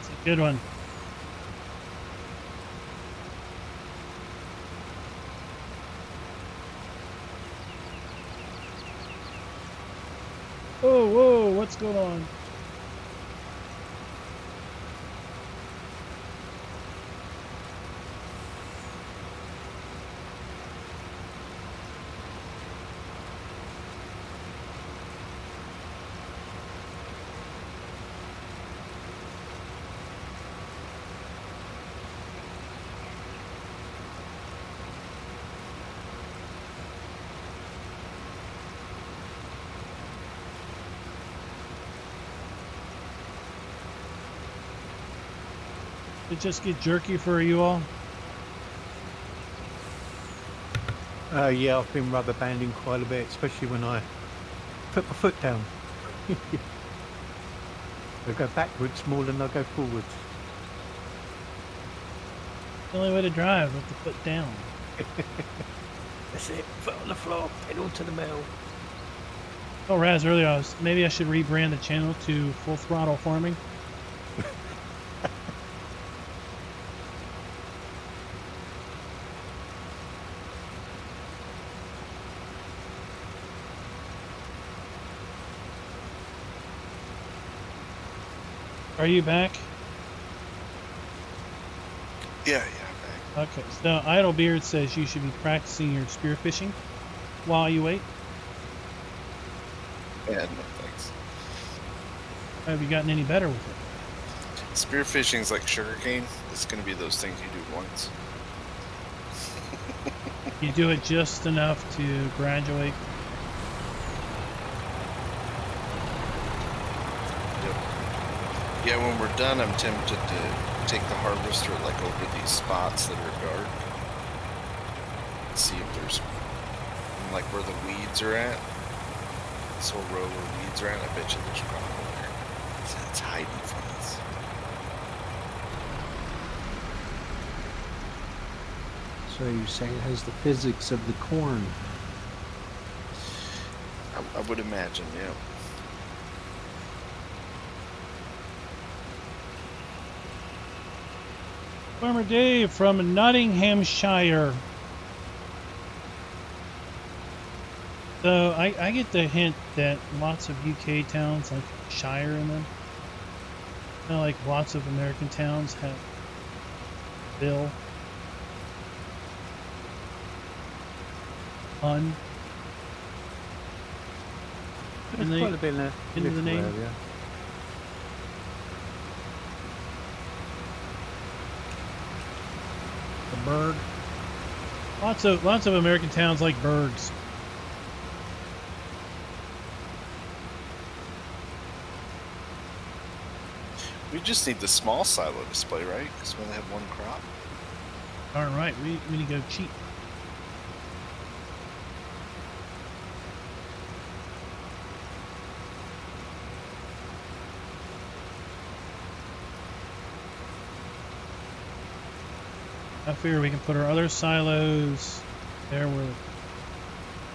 Speaker 1: It's a good one. Oh, whoa, what's going on? It just get jerky for you all?
Speaker 5: Yeah, I've been rubber banding quite a bit, especially when I put my foot down. I go backwards more than I go forwards.
Speaker 1: The only way to drive with the foot down.
Speaker 5: That's it. Foot on the floor, pedal to the metal.
Speaker 1: Oh, Raz, earlier maybe I should rebrand the channel to Full Throttle Farming. Are you back?
Speaker 2: Yeah.
Speaker 1: Okay, so Idlebeard says you should be practicing your spearfishing while you wait.
Speaker 2: Yeah, no thanks.
Speaker 1: Have you gotten any better with it?
Speaker 2: Spearfishing is like sugarcane. It's going to be those things you do once.
Speaker 1: You do it just enough to graduate.
Speaker 2: Yep. Yeah, when we're done, I'm tempted to take the harvester like over these spots that are dark. See if there's like where the weeds are at. This whole row where weeds are at, I bet you there's crop over there. It's hiding from us.
Speaker 3: So you say it has the physics of the corn.
Speaker 2: I would imagine, yeah.
Speaker 1: Farmer Dave from Nottinghamshire. So I get the hint that lots of UK towns like Shire in them. Kind of like lots of American towns have Bill. Un.
Speaker 5: There's
Speaker 1: And
Speaker 5: quite
Speaker 1: they-
Speaker 5: a bit in
Speaker 1: into the name?
Speaker 5: area.
Speaker 3: The bird.
Speaker 1: Lots of American towns like Bergs.
Speaker 2: We just need the small silo display, right? Because we only have one crop.
Speaker 1: Darn right, we need to go cheap. I figure we can put our other silos there where the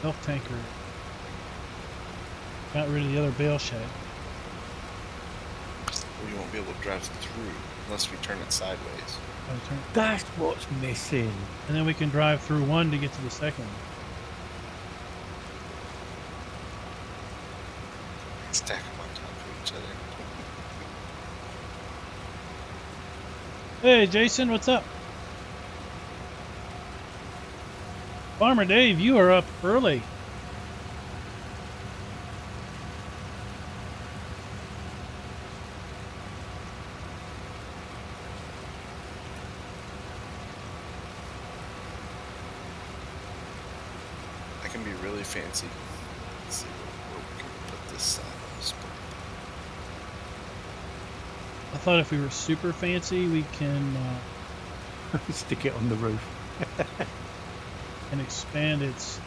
Speaker 1: milk tanker got rid of the other bale shed.
Speaker 2: We won't be able to drive through unless we turn it sideways.
Speaker 5: That's what's missing.
Speaker 1: And then we can drive through one to get to the second one.
Speaker 2: Stack them on top of each other.
Speaker 1: Hey Jason, what's up? Farmer Dave, you are up early.
Speaker 2: I can be really fancy. Let's see where we can put this silo display.
Speaker 1: I thought if we were super fancy, we can
Speaker 5: Stick it on the roof.
Speaker 1: expand its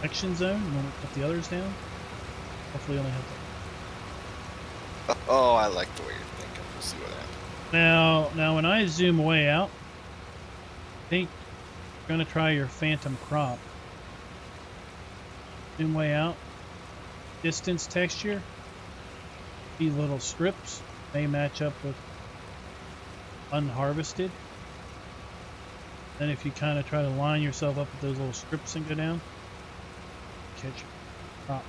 Speaker 1: action zone when we put the others down. Hopefully, only have to.
Speaker 2: Oh, I like the way you're thinking. We'll see what happens.
Speaker 1: Now, when I zoom way out, I think you're gonna try your phantom crop. Zoom way out. Distance texture. These little strips may match up with unharvested. Then if you kind of try to line yourself up with those little strips and go down, catch your crop.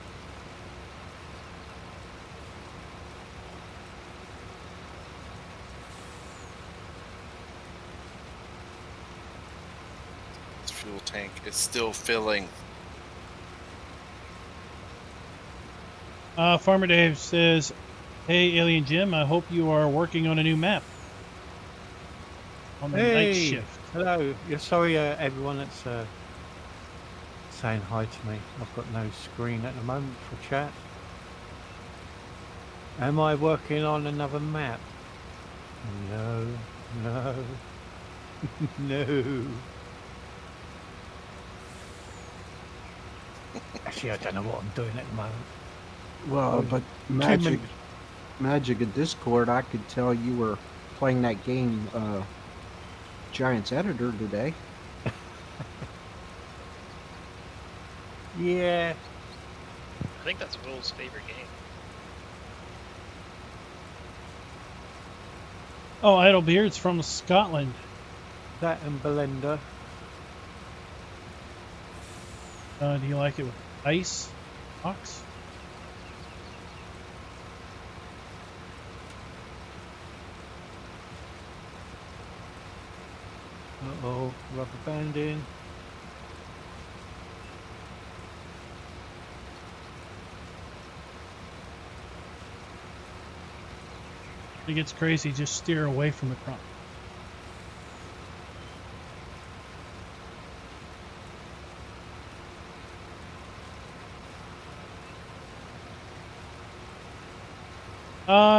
Speaker 2: This fuel tank is still filling.
Speaker 1: Farmer Dave says, "Hey, Alien Jim, I hope you are working on a new map on the night shift."
Speaker 5: Hello. Yeah, sorry, everyone that's saying hi to me. I've got no screen at the moment for chat. Am I working on another map? No, no, no. Actually, I don't know what I'm doing at the moment.
Speaker 3: Well, but Magic of Discord, I could tell you were playing that game, Giants Editor today.
Speaker 5: Yeah.
Speaker 4: I think that's Will's favorite game.
Speaker 1: Oh, Idlebeard's from Scotland.
Speaker 5: That and Belinda.
Speaker 1: Do you like it with ice box?
Speaker 5: Uh-oh, rubber banding.
Speaker 1: If it gets crazy, just steer away from the crop.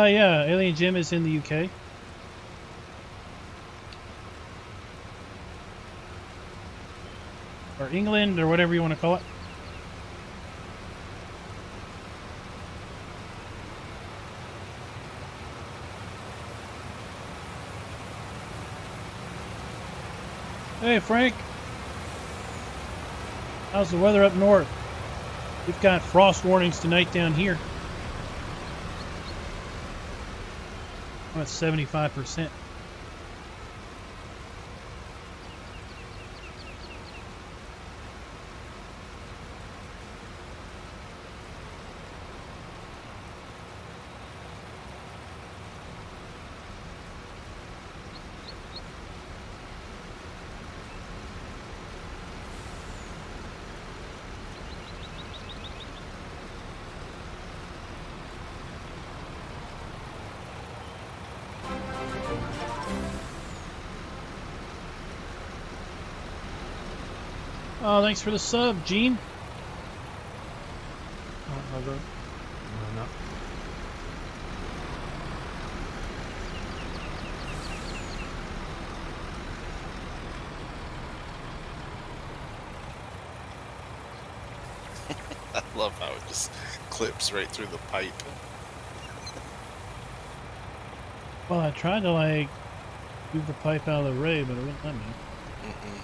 Speaker 1: Yeah, Alien Jim is in the UK. Or England, or whatever you want to call it. Hey, Frank. How's the weather up north? We've got frost warnings tonight down here. I'm at 75%. Oh, thanks for the sub, Gene.
Speaker 5: Oh, I don't. No, no.
Speaker 2: I love how it just clips right through the pipe.
Speaker 1: Well, I tried to, like, move the pipe out of the ray, but it wouldn't let me.
Speaker 2: Mm-mm.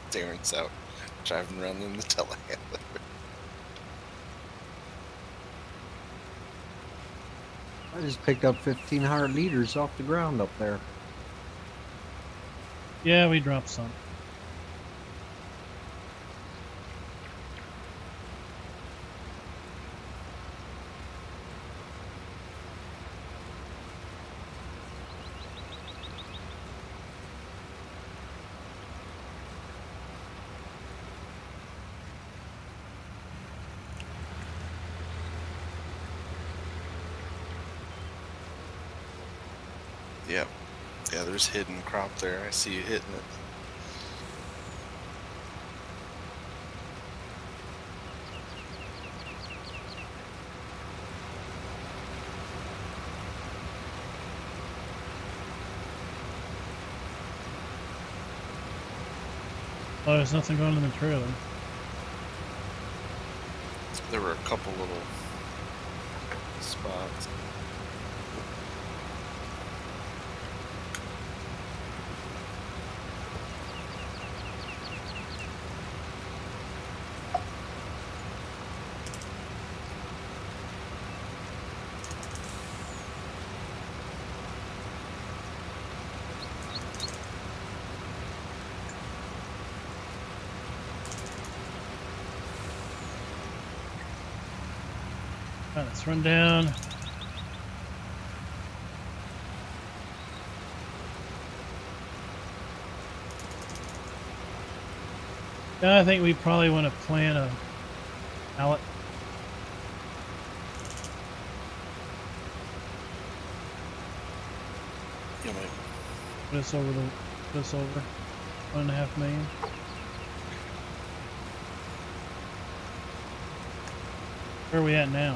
Speaker 2: Darren's out driving around in the telehandler.
Speaker 3: I just picked up 1,500 liters off the ground up there.
Speaker 1: Yeah, we dropped some.
Speaker 2: Yep. Yeah, there's hidden crop there. I see you hitting it.
Speaker 1: Oh, there's nothing going in the trailer.
Speaker 2: There were a couple little spots.
Speaker 1: All right, let's run down. Yeah, I think we probably want to plant a pallet.
Speaker 2: You know,
Speaker 1: Put us over 1.5 million. Where are we at now?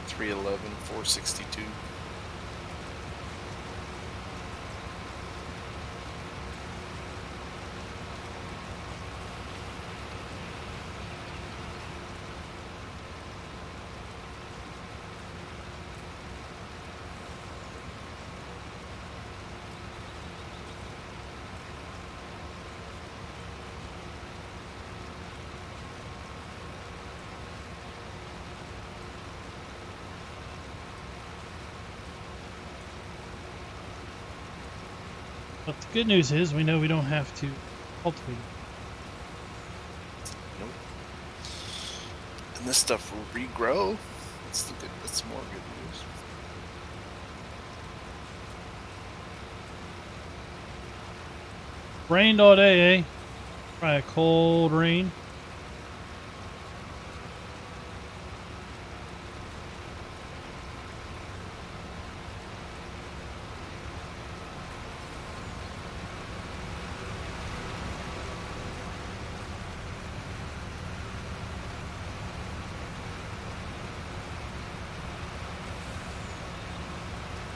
Speaker 2: $311, $462.
Speaker 1: But the good news is we know we don't have to cultivate it.
Speaker 2: Nope. And this stuff will regrow. That's more good news.
Speaker 1: Rained all day, eh? Probably a cold rain.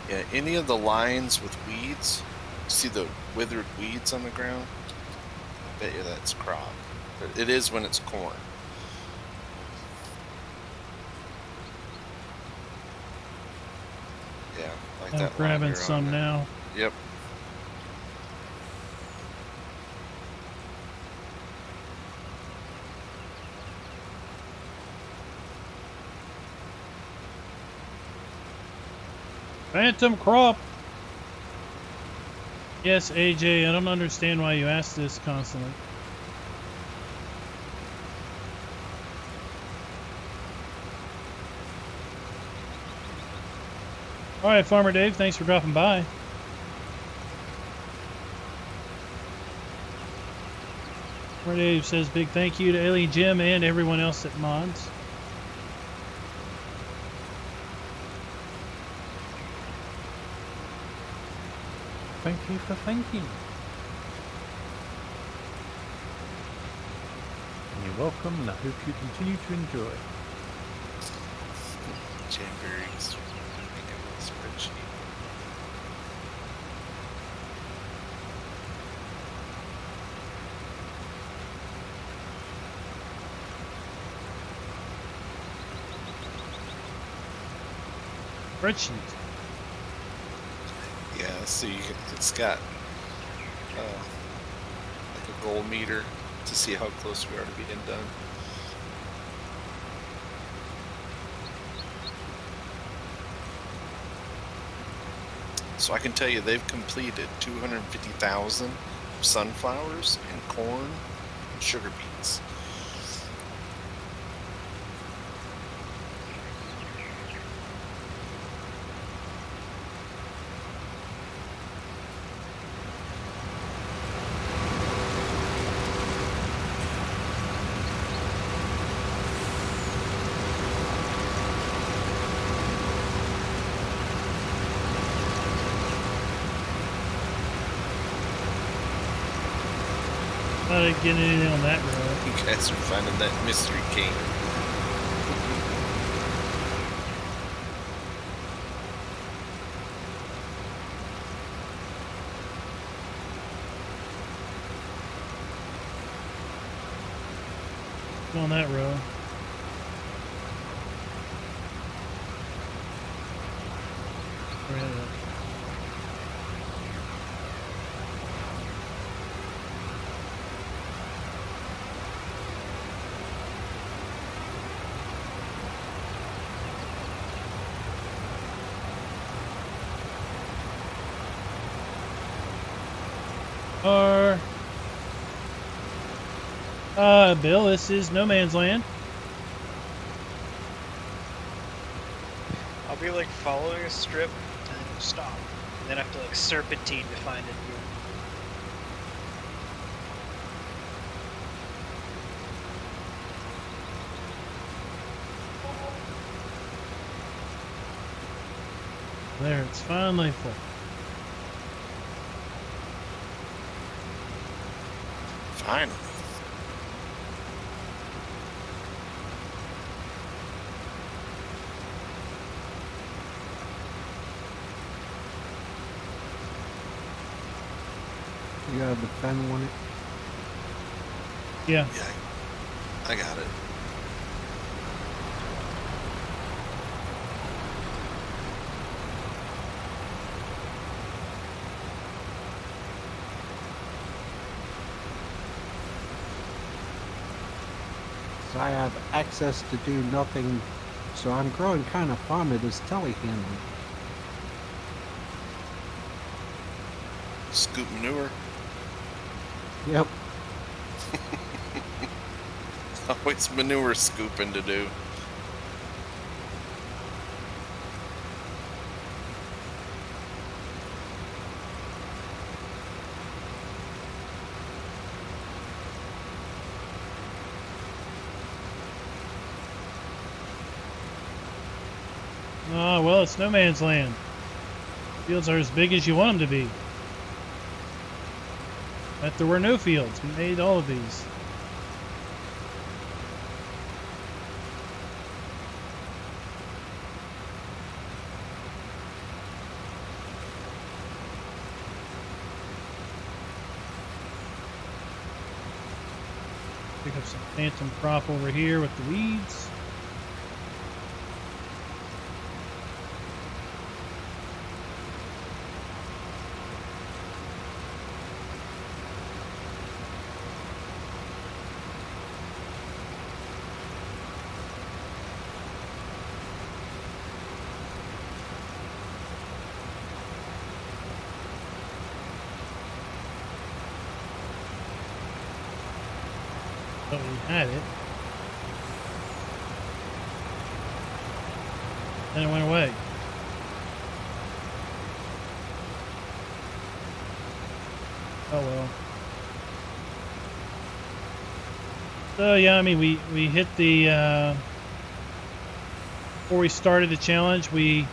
Speaker 2: Yeah, any of the lines with weeds, see the withered weeds on the ground? I bet you that's crop. But it is when it's corn. Yeah, like
Speaker 1: I'm
Speaker 2: that line
Speaker 1: grabbing
Speaker 2: you're on
Speaker 1: some
Speaker 2: there.
Speaker 1: now.
Speaker 2: Yep.
Speaker 1: Phantom crop. Yes, AJ, I don't understand why you ask this constantly. All right, Farmer Dave, thanks for dropping by. Farmer Dave says big thank you to Alien Jim and everyone else at Mods.
Speaker 5: Thank you for thanking. And you're welcome, and I hope you continue to enjoy.
Speaker 2: Jamborees. Make a spreadsheet.
Speaker 1: Spreadsheet.
Speaker 2: Yeah, so it's got like a goal meter to see how close we are to being done. So I can tell you they've completed 250,000 sunflowers and corn and sugar beets.
Speaker 1: I didn't get anything on that road.
Speaker 2: You guys are finding that mystery king.
Speaker 1: On that road. Right. Bill, this is no man's land.
Speaker 4: I'll be like following a strip and then stop. And then I have to like serpentine to find it.
Speaker 1: There, it's finally full.
Speaker 2: Finally.
Speaker 3: You got the pen on it?
Speaker 1: Yeah.
Speaker 2: Yeah, I got it.
Speaker 3: So I have access to do nothing, so I'm growing kind of fond of this telehandler.
Speaker 2: Scoop manure.
Speaker 3: Yep.
Speaker 2: Always manure scooping to do.
Speaker 1: Oh, well, it's no man's land. Fields are as big as you want them to be. But there were no fields. We made all of these. Pick up some phantom crop over here with the weeds. But we had it. Then it went away. Oh well. So yeah, I mean we hit the before we started the challenge we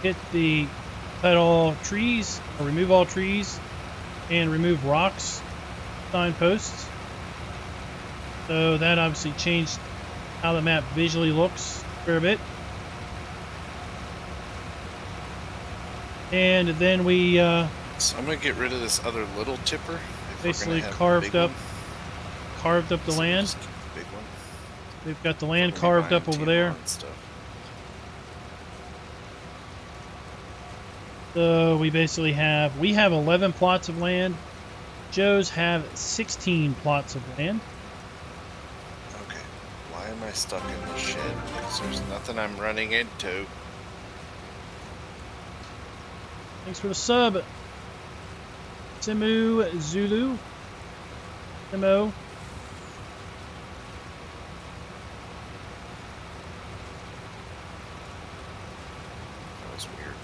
Speaker 1: hit the cut all trees or remove all trees and remove rocks signposts. So that obviously changed how the map visually looks a fair bit. And then we
Speaker 2: So I'm gonna get rid of this other little tipper. If
Speaker 1: basically
Speaker 2: we're gonna have
Speaker 1: carved
Speaker 2: the
Speaker 1: up
Speaker 2: big one.
Speaker 1: the
Speaker 2: So
Speaker 1: land.
Speaker 2: just keep the big one.
Speaker 1: We've got the land
Speaker 2: We're gonna be
Speaker 1: carved
Speaker 2: buying
Speaker 1: up over
Speaker 2: TMR
Speaker 1: there.
Speaker 2: and stuff.
Speaker 1: So we basically have 11 plots of land. Joe's have 16 plots of land.
Speaker 2: Okay. Why am I stuck in the shed? Because there's nothing I'm running into.
Speaker 1: Thanks for the sub. Simu Zulu. Simo.
Speaker 2: That was weird.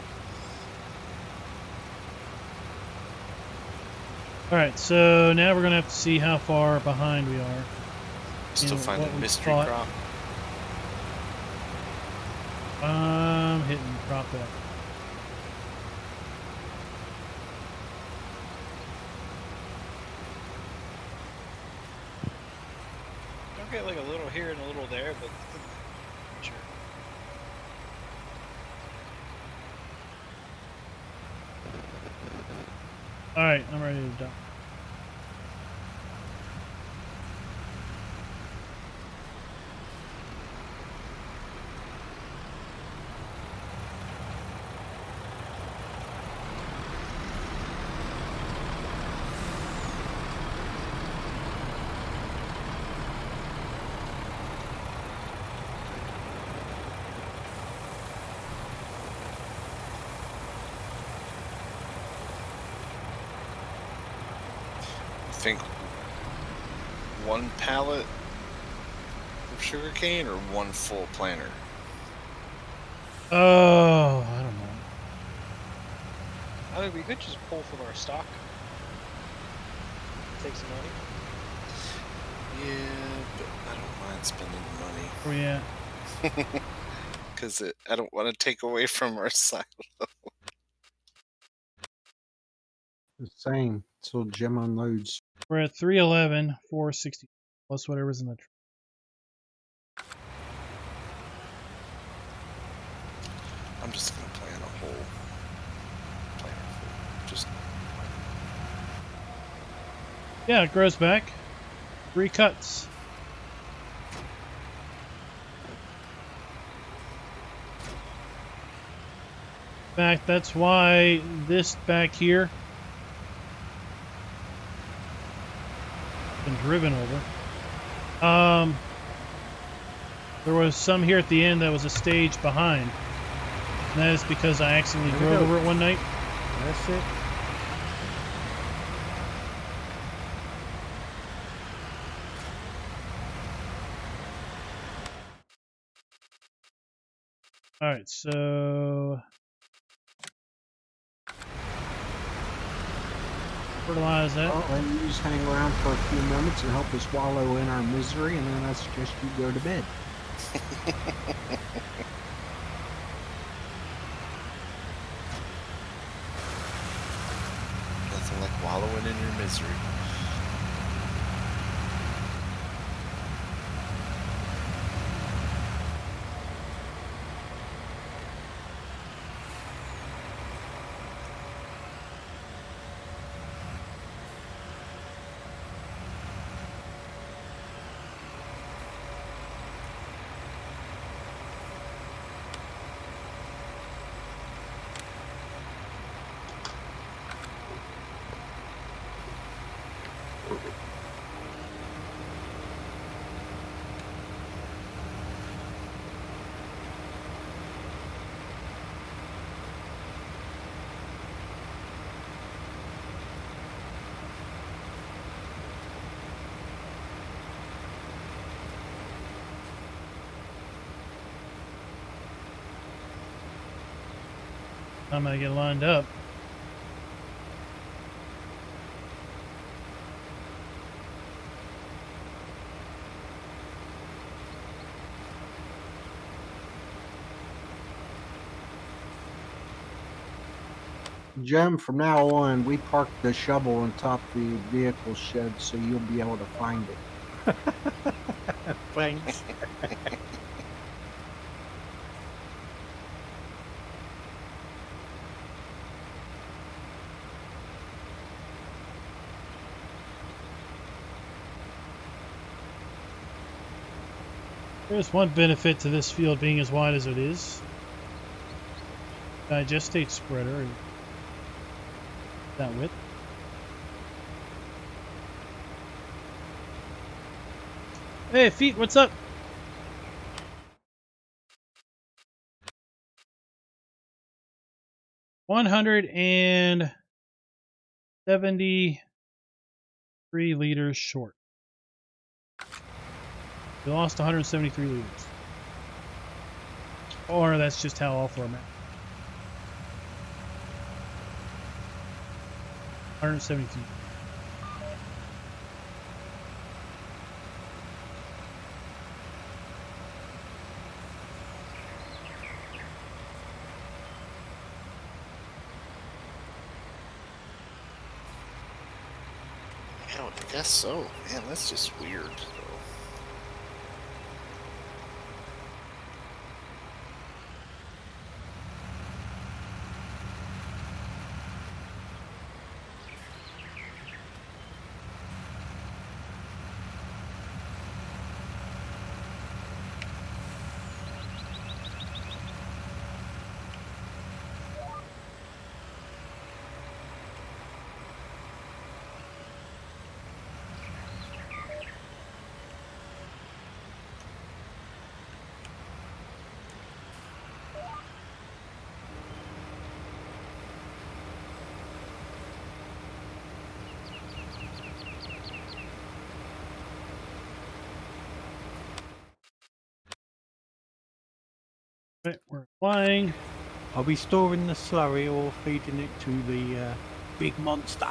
Speaker 1: Alright, so now we're going to have to see how far behind we are.
Speaker 2: Still
Speaker 1: know,
Speaker 2: finding
Speaker 1: what we
Speaker 2: mystery
Speaker 1: caught.
Speaker 2: crop.
Speaker 1: Hitting crop that.
Speaker 4: Don't get like a little here and a little there, but sure.
Speaker 1: Alright, I'm ready to dump.
Speaker 2: I think one pallet of sugarcane or one full planter.
Speaker 1: Oh, I don't know.
Speaker 4: I mean, we could just pull from our stock. Take some money.
Speaker 2: Yeah, but I don't mind spending the money
Speaker 1: Where we at?
Speaker 2: because I don't want to take away from our silo.
Speaker 3: The same. So Jim unloads.
Speaker 1: We're at 311, 460, plus whatever's in the truck.
Speaker 2: I'm just gonna plan a whole planter full. Just
Speaker 1: Yeah, it grows back. 3 cuts. In fact, that's why this back here been driven over. There was some here at the end that was a stage behind. And that is because I accidentally
Speaker 5: There we
Speaker 1: drove
Speaker 5: go.
Speaker 1: over it one night.
Speaker 5: That's it.
Speaker 1: All right, so fertilize that.
Speaker 3: Well, and you just hang around for a few moments and help us wallow in our misery, and then I suggest you go to bed.
Speaker 2: Nothing like wallowing in your misery.
Speaker 1: I'm gonna get lined up.
Speaker 3: Jim, from now on, we park the shovel on top of the vehicle shed so you'll be able to find it.
Speaker 5: Thanks.
Speaker 1: There's one benefit to this field being as wide as it is. Digestate spreader and that width. Hey, Feet, what's up? $173 liters short. We lost 173 liters. Or that's just how awful our math. 172.
Speaker 2: Yeah, I guess so. Man, that's just weird. Though.
Speaker 1: Right, we're flying.
Speaker 5: Are we storing the slurry or feeding it to the big monster?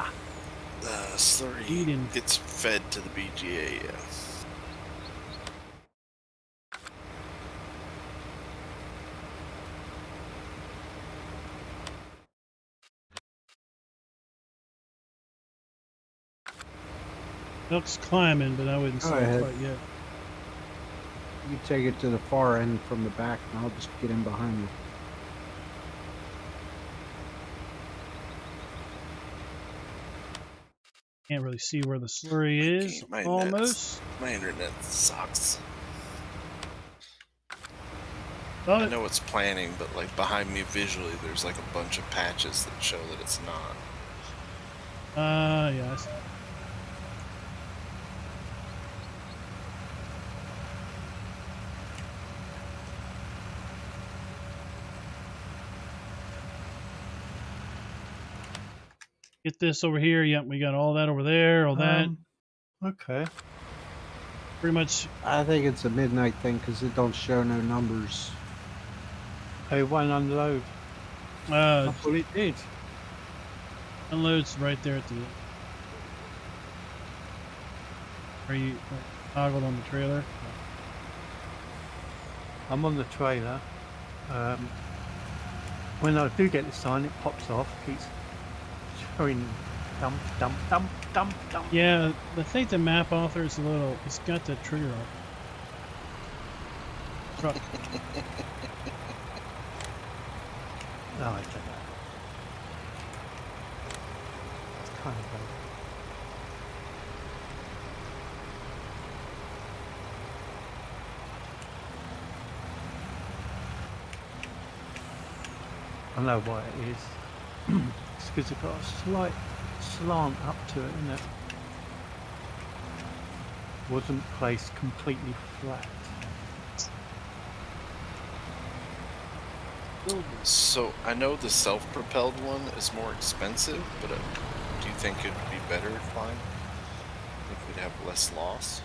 Speaker 2: The slurry
Speaker 1: Eating.
Speaker 2: gets fed to the BGA, yeah.
Speaker 1: Milk's climbing, but I wouldn't
Speaker 3: Go
Speaker 1: say
Speaker 3: ahead.
Speaker 1: quite yet.
Speaker 3: You take it to the far end from the back, and I'll just get in behind you.
Speaker 1: Can't really see where the slurry is.
Speaker 2: My
Speaker 1: Almost.
Speaker 2: My internet sucks.
Speaker 1: Love
Speaker 2: I
Speaker 1: it.
Speaker 2: know it's planning, but like behind me visually, there's like a bunch of patches that show that it's not.
Speaker 1: Yeah. I see. Get this over here. Yep, we got all that over there. All that.
Speaker 5: Okay.
Speaker 1: Pretty much.
Speaker 3: I think it's a midnight thing because it don't show no numbers.
Speaker 5: It won't unload. I thought it did.
Speaker 1: Unloads right there at the end. Are you toggled on the trailer?
Speaker 5: I'm on the trailer. When I do get the sign, it pops off. Keeps showing dump, dump, dump, dump, dump.
Speaker 1: Yeah, I think the map author is a little. It's got the trigger on. Truck.
Speaker 5: Oh, I don't know. It's kind of bad. I know why it is. It's because it's got a slight slant up to it, isn't it? Wasn't placed completely flat.
Speaker 2: So I know the self-propelled one is more expensive, but do you think it would be better to climb? If we'd have less loss?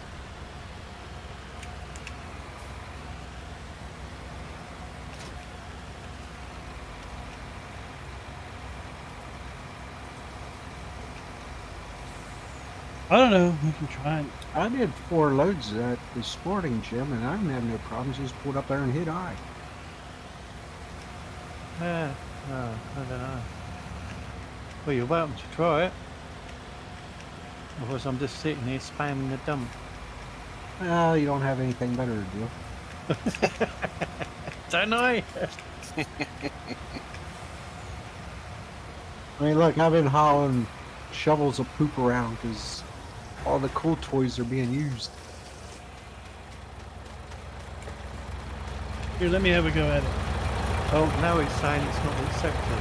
Speaker 1: I don't know. We can try it.
Speaker 3: I did 4 loads at the sporting gym, and I didn't have no problems. Just pulled up there and hit I.
Speaker 5: Yeah, no, I don't know. Well, you're welcome to try it. Otherwise, I'm just sitting here spamming the dump.
Speaker 3: Well, you don't have anything better to do.
Speaker 5: Don't I?
Speaker 3: I mean, look, I've been hauling shovels of poop around because all the cool toys are being used.
Speaker 1: Here, let me have a go at it.
Speaker 5: Oh, now it's saying it's not accepted.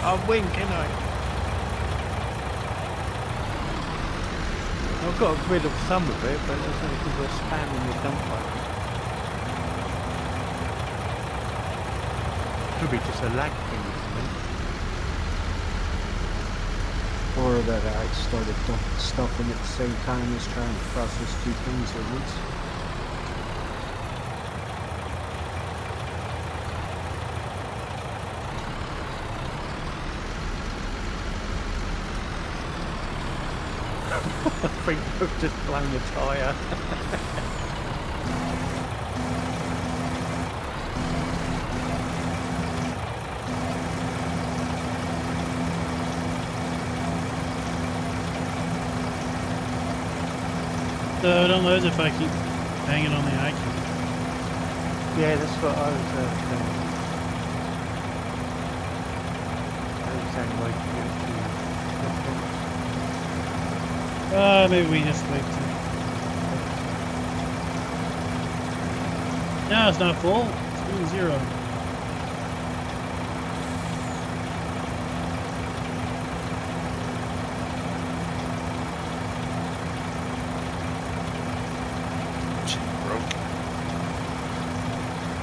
Speaker 5: I'll win, can I? I've got rid of some of it, but that's only because we're spamming the dump pipe. Could be just a lag thing, isn't it?
Speaker 3: Or that I started dumping stuff in at the same time as trying to process 2 things at once.
Speaker 5: I think we've just blown the tyre.
Speaker 1: So it unloads if I keep banging on the icon.
Speaker 5: Yeah, that's what I was saying. I was saying wait for it to
Speaker 1: Maybe we just wait till. No, it's not full. It's doing 0.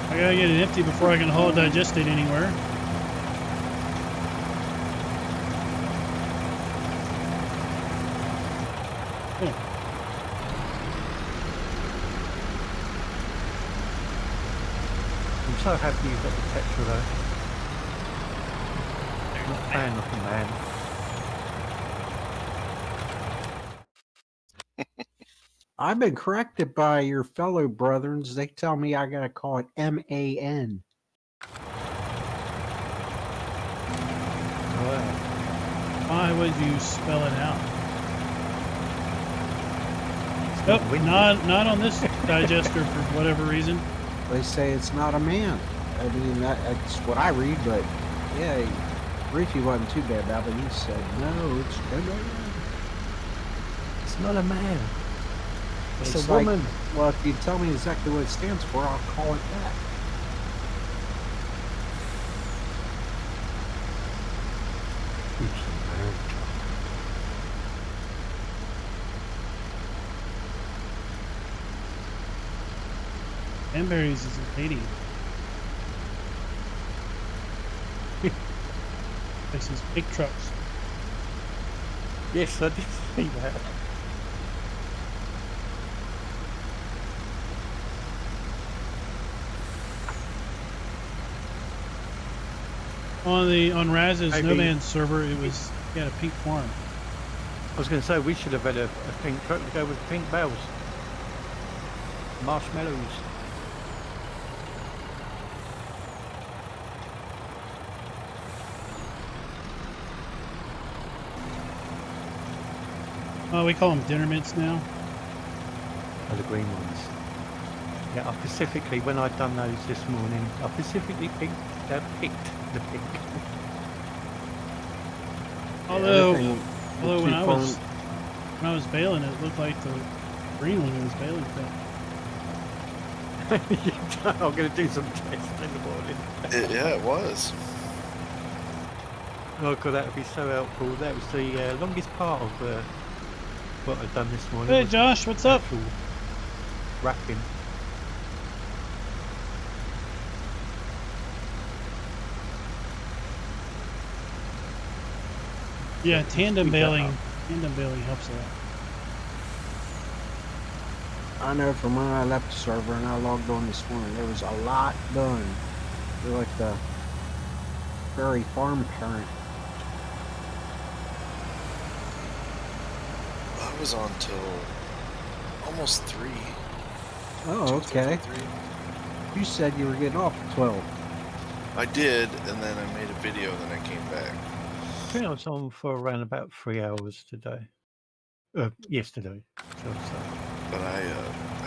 Speaker 1: I gotta get it empty before I can haul digestate anywhere. Oh.
Speaker 5: I'm so happy you got the petrol though. Not a fan of the man.
Speaker 3: I've been corrected by your fellow brethrens. They tell me I gotta call it M-A-N.
Speaker 5: Right.
Speaker 1: Why would you spell it out?
Speaker 5: It's
Speaker 1: Nope,
Speaker 5: windy.
Speaker 1: not on this digester for whatever reason.
Speaker 3: They say it's not a man. I mean, that's what I read, but yeah, Reefy wasn't too bad about it. He said, no, it's M-A-N.
Speaker 5: It's not a man. It's a
Speaker 3: like,
Speaker 5: woman.
Speaker 3: well, if you tell me exactly what it stands for, I'll call it that.
Speaker 5: It's America.
Speaker 1: Cranberries is a lady. This is big trucks.
Speaker 5: Yes, I did see that.
Speaker 1: On Raz's
Speaker 5: Maybe-
Speaker 1: No Man's server, it was he had a pink farm.
Speaker 5: I was going to say we should have had a pink truck to go with pink bells. Marshmallows.
Speaker 1: Oh, we call them dinner mints now.
Speaker 5: Oh, the green ones. Yeah, I specifically, when I'd done those this morning, I specifically picked the pink.
Speaker 1: Although,
Speaker 3: everything- the
Speaker 1: although when
Speaker 3: two
Speaker 1: I was baling, it looked like the green one was baling fit.
Speaker 5: I'm going to do some tests in the morning.
Speaker 2: Yeah, it was.
Speaker 5: Oh god, that would be so helpful. That was the longest part of what I've done this morning.
Speaker 1: Hey
Speaker 5: was
Speaker 1: Josh, what's up?
Speaker 5: actual wrapping.
Speaker 1: Yeah,
Speaker 5: So
Speaker 1: tandem
Speaker 5: speed that
Speaker 1: baling.
Speaker 5: up.
Speaker 1: Tandem baling helps a lot.
Speaker 3: I know from when I left the server and I logged on this morning, there was a lot done. They're like the prairie farm parent.
Speaker 2: I was on till almost 3.
Speaker 3: Oh, okay.
Speaker 2: 2:33.
Speaker 3: You said you were getting off at 12.
Speaker 2: I did, and then I made a video, then I came back.
Speaker 5: I think I was on for around about 3 hours today. Yesterday. So,
Speaker 2: But I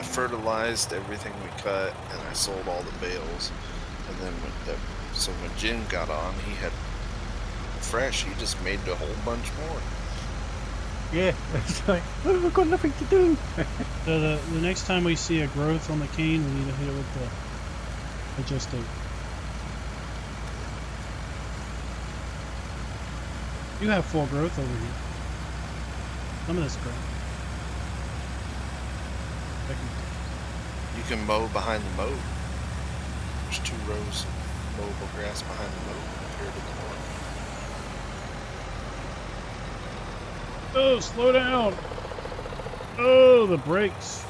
Speaker 2: fertilized everything we cut, and I sold all the bales. And then when Jim got on, he had fresh. He just made a whole bunch more.
Speaker 5: yeah, it's like, oh, I've got nothing to do.
Speaker 1: So the next time we see a growth on the cane, we need to hit it with the adjustate. You have full growth over here. Some of this growth.
Speaker 2: You can mow behind the moat. There's 2 rows of mowable grass behind the moat up here to the north.
Speaker 1: Oh, slow down! Oh, the brakes.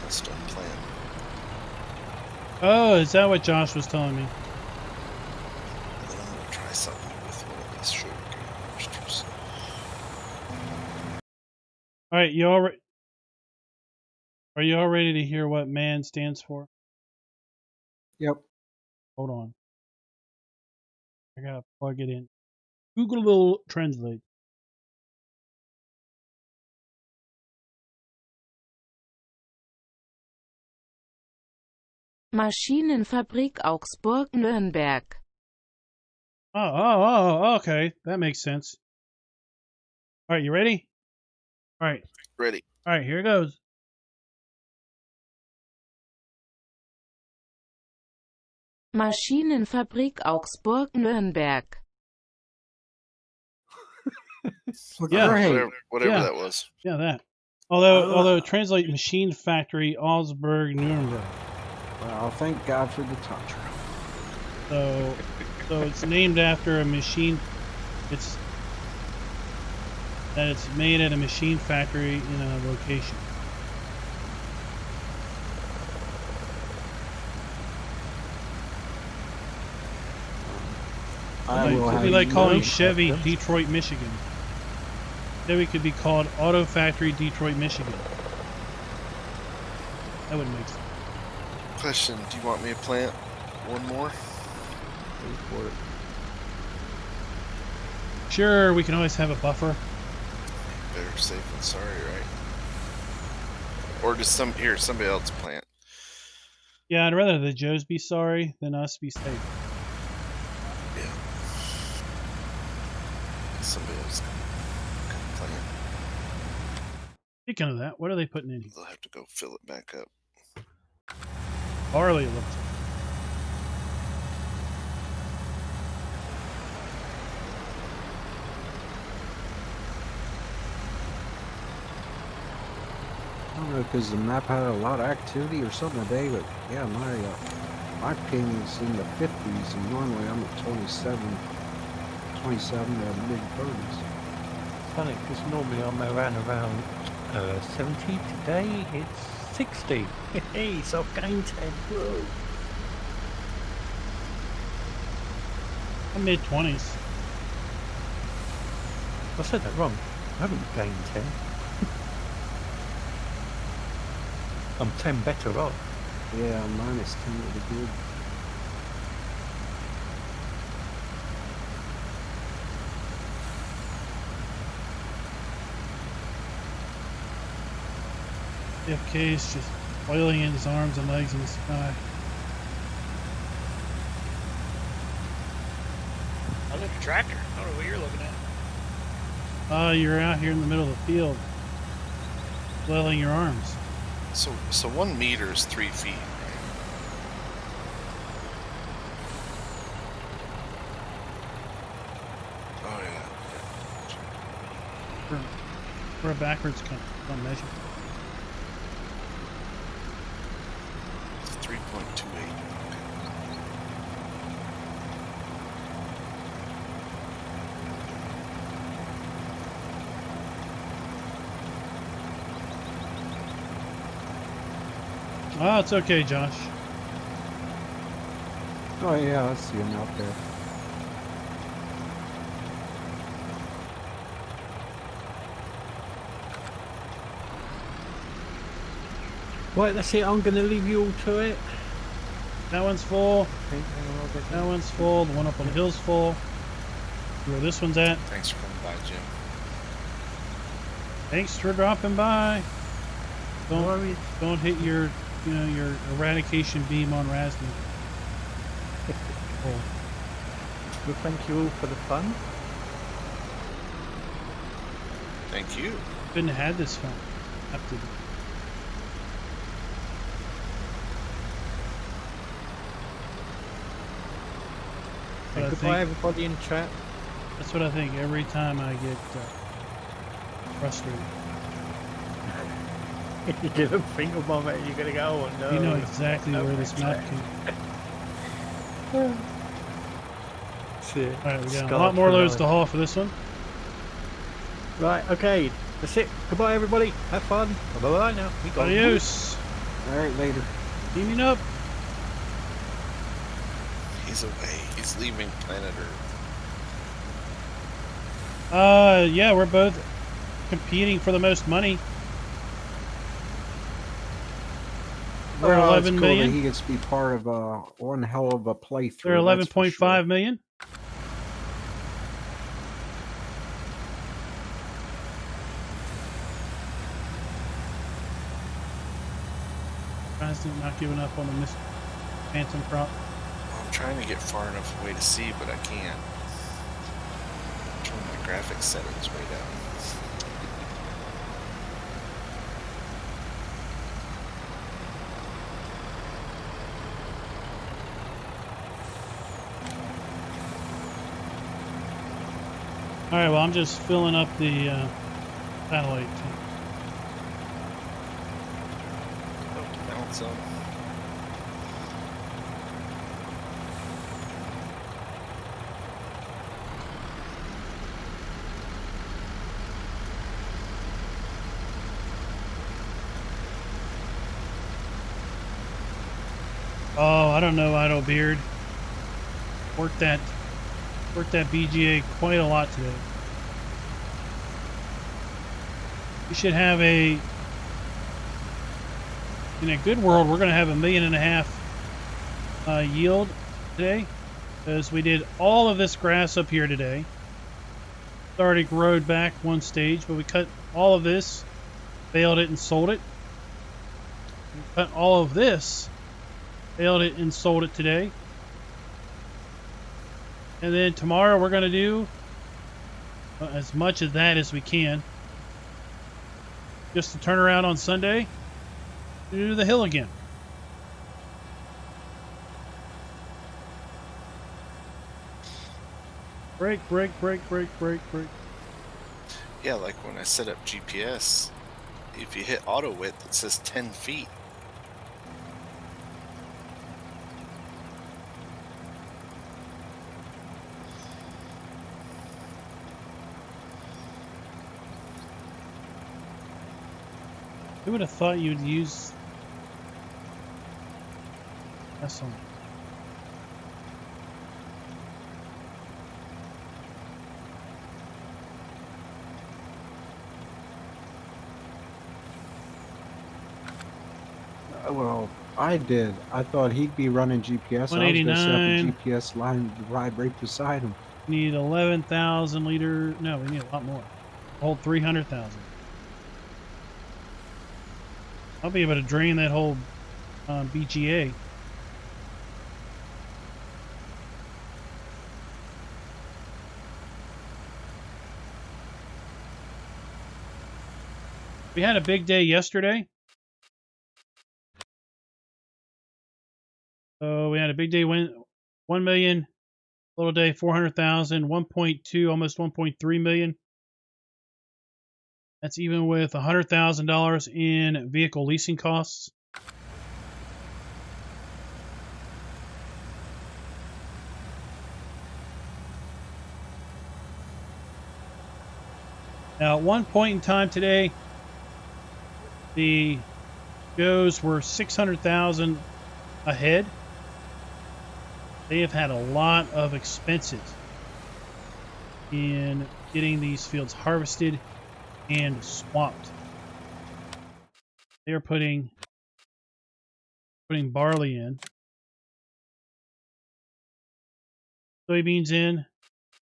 Speaker 2: That's done planting.
Speaker 1: Oh, is that what Josh was telling me?
Speaker 2: And then I'm going to try something with one of these sugarcane harvesters.
Speaker 1: All right, are you all ready to hear what MAN stands for?
Speaker 3: Yep.
Speaker 1: Hold on. I gotta plug it in. Google will translate.
Speaker 6: Maschinenfabrik Augsburg-Nürnberg.
Speaker 1: Oh, okay. That makes sense. All right, you ready? All right,
Speaker 2: Ready.
Speaker 1: here it goes.
Speaker 6: Maschinenfabrik Augsburg-Nürnberg.
Speaker 1: Yeah.
Speaker 3: Great.
Speaker 2: Whatever
Speaker 1: Yeah.
Speaker 2: that was.
Speaker 1: Yeah, that. Although translate machine factory Augsburg Nuremberg.
Speaker 3: Well, thank God for the Tantra.
Speaker 1: So it's named after a machine. It's made at a machine factory in a location. It'd be like calling Chevy Detroit, Michigan. Then we could be called Auto Factory Detroit, Michigan. That wouldn't make sense.
Speaker 2: Question, do you want me to plant one more?
Speaker 5: Go for it.
Speaker 1: Sure, we can always have a buffer.
Speaker 2: Better safe than sorry, right? Or does somebody else plant?
Speaker 1: Yeah, I'd rather the Joes be sorry than us be safe.
Speaker 2: Yeah. Somebody else can plant.
Speaker 1: Speaking of that, what are they putting in here?
Speaker 2: They'll have to go fill it back up.
Speaker 1: Barley, it looks like.
Speaker 3: I don't know, because the map had a lot of activity or something today, but yeah, my ping's in the 50s, and normally I'm at 27 to mid-30s.
Speaker 5: Funny, because normally I'm around 70. Today it's 60. Hey, so I've gained 10. Whoa.
Speaker 1: I'm mid-20s.
Speaker 5: I said that wrong. I haven't gained 10. I'm 10 better off.
Speaker 3: Yeah, minus 10 would be good.
Speaker 1: FK is just flailing in his arms and legs in the sky.
Speaker 4: I look at a tractor. I don't know what you're looking at.
Speaker 1: You're out here in the middle of the field, flailing your arms.
Speaker 2: So 1 meter is 3 feet. Oh yeah.
Speaker 1: For a backwards kind of measure.
Speaker 2: It's 3.28.
Speaker 1: Oh, it's okay, Josh.
Speaker 3: Oh yeah, I see him out there.
Speaker 5: Right, that's it. I'm going to leave you all to it.
Speaker 1: That one's full.
Speaker 5: Okay, hang on, I'll get
Speaker 1: That one's full. The one up on the hill's full. Where this one's at.
Speaker 2: Thanks for coming by, Jim.
Speaker 1: Thanks for dropping by.
Speaker 5: No worries.
Speaker 1: Don't hit your your eradication beam on Rasmus.
Speaker 5: Well, thank you all for the fun.
Speaker 2: Thank you.
Speaker 1: Couldn't have had this fun. Have to. But I
Speaker 5: Goodbye,
Speaker 1: think
Speaker 5: everybody in chat.
Speaker 1: that's what I think every time I get frustrated.
Speaker 5: You get a finger bomb at you're going to go, oh no.
Speaker 1: You know exactly
Speaker 5: no,
Speaker 1: where this map came.
Speaker 5: That's it.
Speaker 1: All right, we got a
Speaker 5: Scarred
Speaker 1: lot more
Speaker 5: for
Speaker 1: loads
Speaker 5: life.
Speaker 1: to haul for this one.
Speaker 5: Right, okay. That's it. Goodbye, everybody. Have fun. Bye-bye now. We got
Speaker 1: Adios.
Speaker 3: Alright, later.
Speaker 1: Teaming up.
Speaker 2: He's away. He's leaving planet Earth.
Speaker 1: Yeah, we're both competing for the most money. We're
Speaker 3: Well, it's
Speaker 1: 11
Speaker 3: cool that
Speaker 1: million.
Speaker 3: he gets to be part of one hell of a playthrough.
Speaker 1: They're
Speaker 3: that's for
Speaker 1: 11.5
Speaker 3: sure.
Speaker 1: million. President not giving up on the Phantom crop.
Speaker 2: I'm trying to get far enough away to see, but I can't. Turn my graphics settings way down.
Speaker 1: All right, well, I'm just filling up the satellite.
Speaker 2: Balance on.
Speaker 1: Oh, I don't know, Idle Beard. Worked that BGA quite a lot today. We should have in a good world, we're going to have 1.5 million yield today, because we did all of this grass up here today. Already growed back one stage, but we cut all of this, baled it and sold it. We cut all of this, baled it and sold it today. And then tomorrow we're going to do as much of that as we can. Just to turn around on Sunday to do the hill again. Break.
Speaker 2: Yeah, like when I set up GPS, if you hit auto width, it says 10 feet.
Speaker 1: Who would have thought you'd use That's on.
Speaker 3: Well, I did. I thought he'd be running GPS. I was gonna set up a
Speaker 1: 189.
Speaker 3: GPS line to ride right beside him.
Speaker 1: Need 11,000 liter. No, we need a lot more. Hold 300,000. I'll be able to drain that whole BGA. We had a big day yesterday. So we had a big day, 1 million, little day, 400,000, 1.2, almost 1.3 million. That's even with $100,000 in vehicle leasing costs. Now, at one point in time today, the goes were 600,000 ahead. They have had a lot of expenses in getting these fields harvested and swamped. They are putting barley in, soybeans in,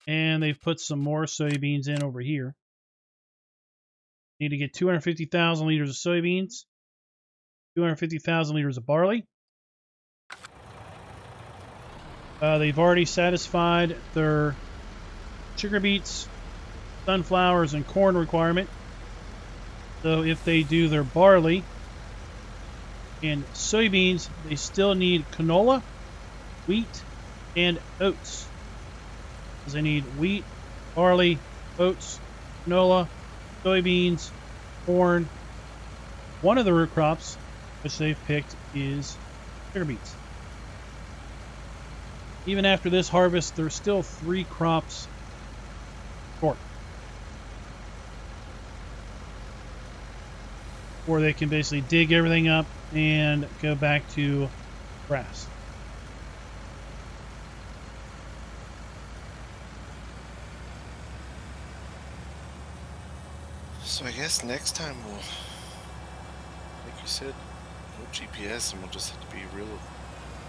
Speaker 1: and they've put some more soybeans in over here. Need to get 250,000 liters of soybeans, 250,000 liters of barley. They've already satisfied their sugar beets, sunflowers, and corn requirement. So if they do their barley and soybeans, they still need canola, wheat, and oats. Because they need wheat, barley, oats, canola, soybeans, corn. One of the root crops which they've picked is sugar beets. Even after this harvest, there's still 3 crops short. Or they can basically dig everything up and go back to grass.
Speaker 2: So I guess next time we'll, like you said, no GPS, and we'll just have to be real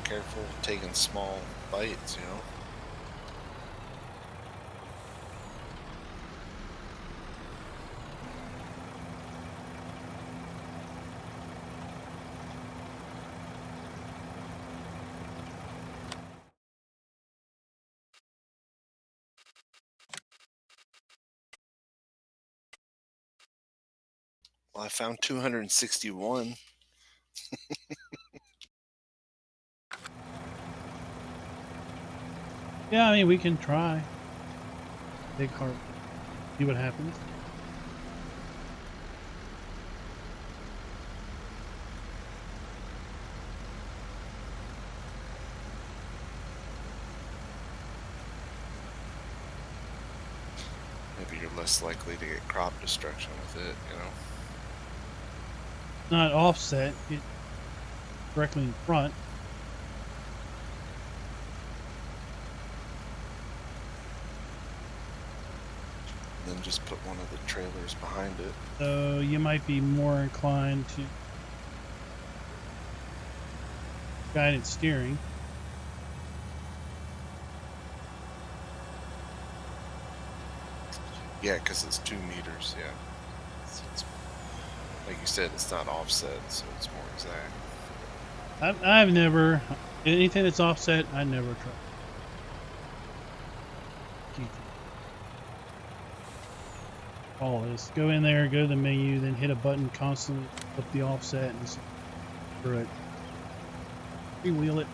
Speaker 2: careful taking small bites, you know? Well, I found 261.
Speaker 1: Yeah, I mean, we can try. Big heart. See what happens.
Speaker 2: Maybe you're less likely to get crop destruction with it, you know?
Speaker 1: Not offset, it directly in front.
Speaker 2: And then just put one of the trailers behind it.
Speaker 1: So you might be more inclined to guided steering.
Speaker 2: Yeah, because it's 2 meters, yeah. It's, like you said, it's not offset, so it's more exact.
Speaker 1: I've never, anything that's offset, I never try. All this. Go in there, go to the menu, then hit a button constantly, flip the offset, and just screw it. Freewheel it.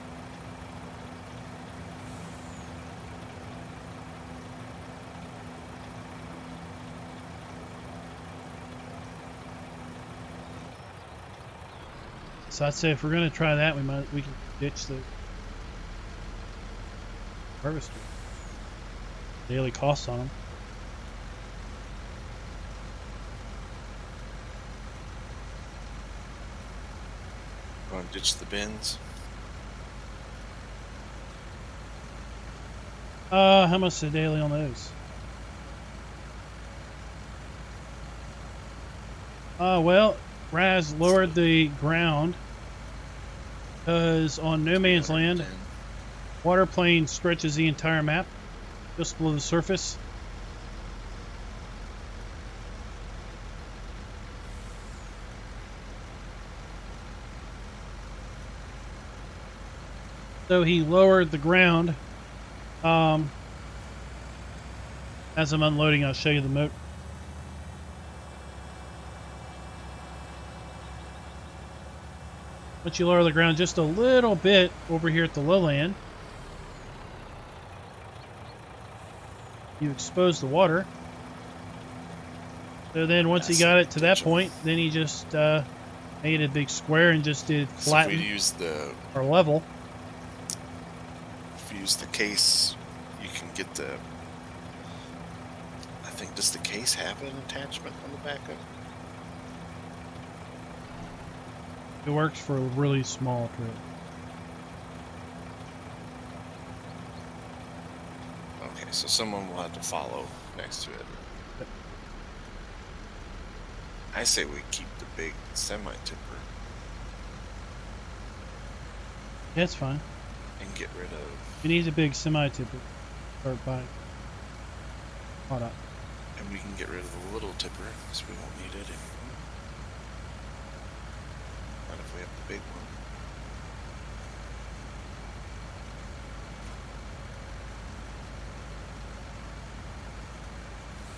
Speaker 1: So I'd say if we're going to try that, we can ditch the harvester. Daily costs on them.
Speaker 2: Want to ditch the bins?
Speaker 1: How much is the daily on those? Well, Raz lowered the ground because on No Man's Land,
Speaker 2: 210.
Speaker 1: water plane stretches the entire map just below the surface. So he lowered the ground. As I'm unloading, I'll show you the moat. Once you lower the ground just a little bit over here at the lowland, you expose the water. So then once he got it to that point, then he just made a big square and just did
Speaker 2: So if
Speaker 1: flatten
Speaker 2: we use the
Speaker 1: or level.
Speaker 2: if you use the case, you can get the. I think, does the case have an attachment on the back of it?
Speaker 1: It works for a really small trip.
Speaker 2: Okay, so someone will have to follow next to it. I say we keep the big semi-tipper
Speaker 1: That's fine.
Speaker 2: and get rid of.
Speaker 1: You need a big semi-tipper. Start buying. Hold up.
Speaker 2: And we can get rid of the little tipper because we won't need it anymore. Not if we have the big one.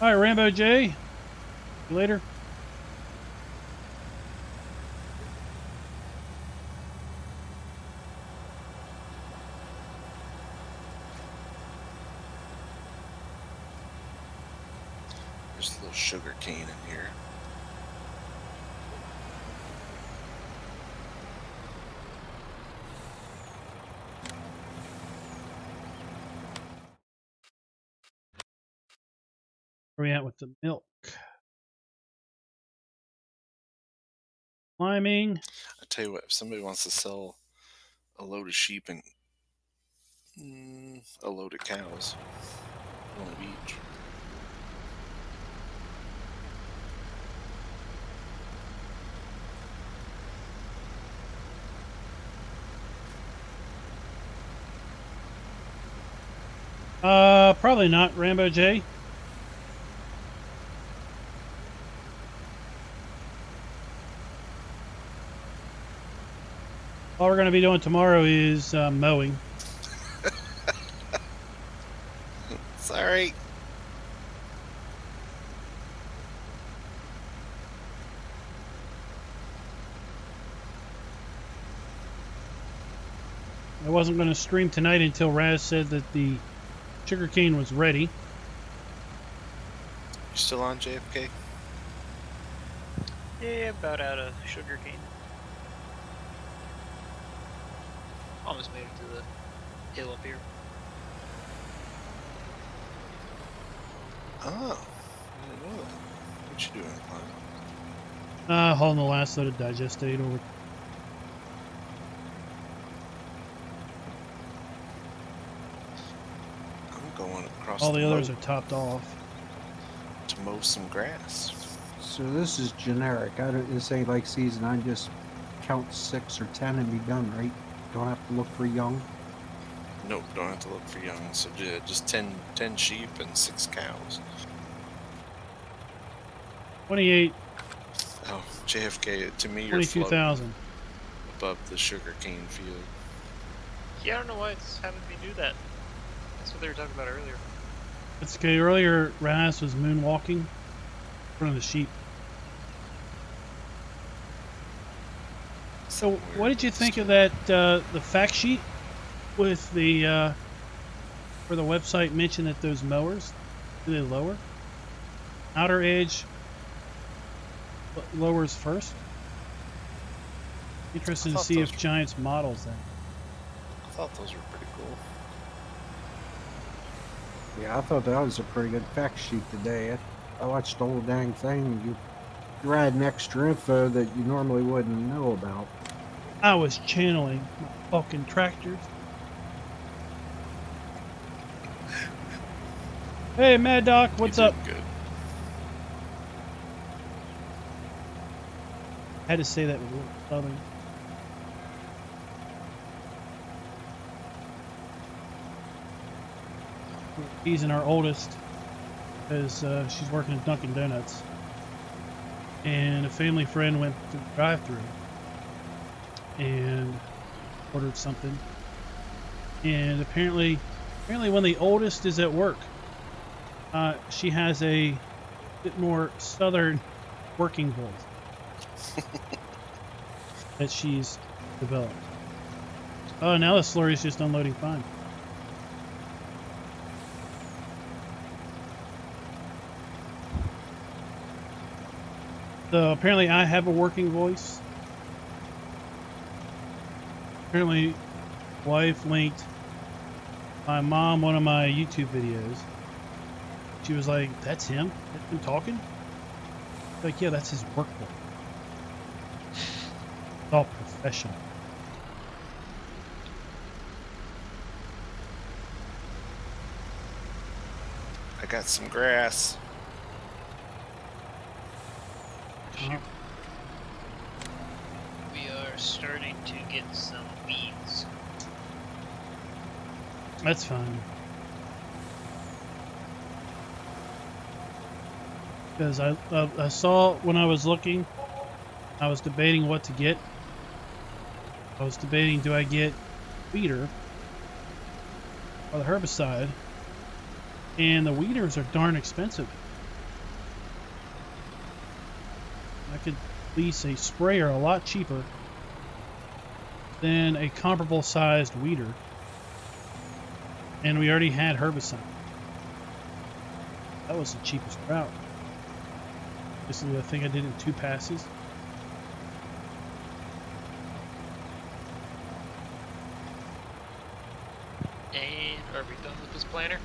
Speaker 1: All right, Rambo J. See you later.
Speaker 2: There's a little sugar cane in here.
Speaker 1: Where we at with the milk? Climbing.
Speaker 2: I tell you what, if somebody wants to sell a load of sheep and a load of cows, one of each.
Speaker 1: Probably not, Rambo J. All we're going to be doing tomorrow is mowing.
Speaker 2: Sorry.
Speaker 1: I wasn't going to stream tonight until Raz said that the sugarcane was ready.
Speaker 2: You still on JFK?
Speaker 4: Yeah, about out of sugar cane. Almost made it to the hill up here.
Speaker 2: Oh, I didn't know that. What you doing, Clyde?
Speaker 1: Hauling the last load of digestate over.
Speaker 2: I'm going across
Speaker 1: All the others
Speaker 2: moat
Speaker 1: are topped off.
Speaker 2: to mow some grass.
Speaker 3: So this is generic. This ain't like season. I just count 6 or 10 and be done, right? Don't have to look for young.
Speaker 2: Nope, don't have to look for young. So just 10 sheep and 6 cows.
Speaker 1: 28,
Speaker 2: Oh, JFK, to me, you're floating
Speaker 1: 22,000.
Speaker 2: above the sugarcane field.
Speaker 4: Yeah, I don't know why it's having me do that. That's what they were talking about earlier.
Speaker 1: It's okay. Earlier, Raz was moonwalking in front of the sheep. So, what did you think of that? The fact sheet with the where the website mentioned that those mowers, do they lower? Outer edge lowers first. Interesting
Speaker 2: I
Speaker 1: to
Speaker 2: thought
Speaker 1: see
Speaker 2: those
Speaker 1: if
Speaker 2: were-
Speaker 1: Giants models that.
Speaker 2: I thought those were pretty cool.
Speaker 3: Yeah, I thought that was a pretty good fact sheet today. I watched the whole dang thing. You're adding extra info that you normally wouldn't know about.
Speaker 1: I was channeling my fucking tractors. Hey, Mad Doc, what's
Speaker 2: You
Speaker 1: up?
Speaker 2: did good.
Speaker 1: I had to say that with a little southern. We're teasing our oldest because she's working at Dunkin' Donuts, and a family friend went to the drive-thru and ordered something, and apparently when the oldest is at work, she has a bit more southern working voice that she's developed. Oh, now the slurry is just unloading fine. So apparently I have a working voice. Apparently, wife linked my mom one of my YouTube videos. She was like, "That's him? That's him talking?" Like, yeah, that's his work voice. It's all professional.
Speaker 2: I got some grass.
Speaker 1: Uh,
Speaker 4: We are starting to get some weeds.
Speaker 1: That's fine. Because I saw when I was looking, I was debating what to get. I was debating, do I get weeder or the herbicide? And the weeders are darn expensive. I could lease a sprayer a lot cheaper than a comparable sized weeder. And we already had herbicide. That was the cheapest route. Basically, I think I did it in 2 passes.
Speaker 4: And are we done with this planter?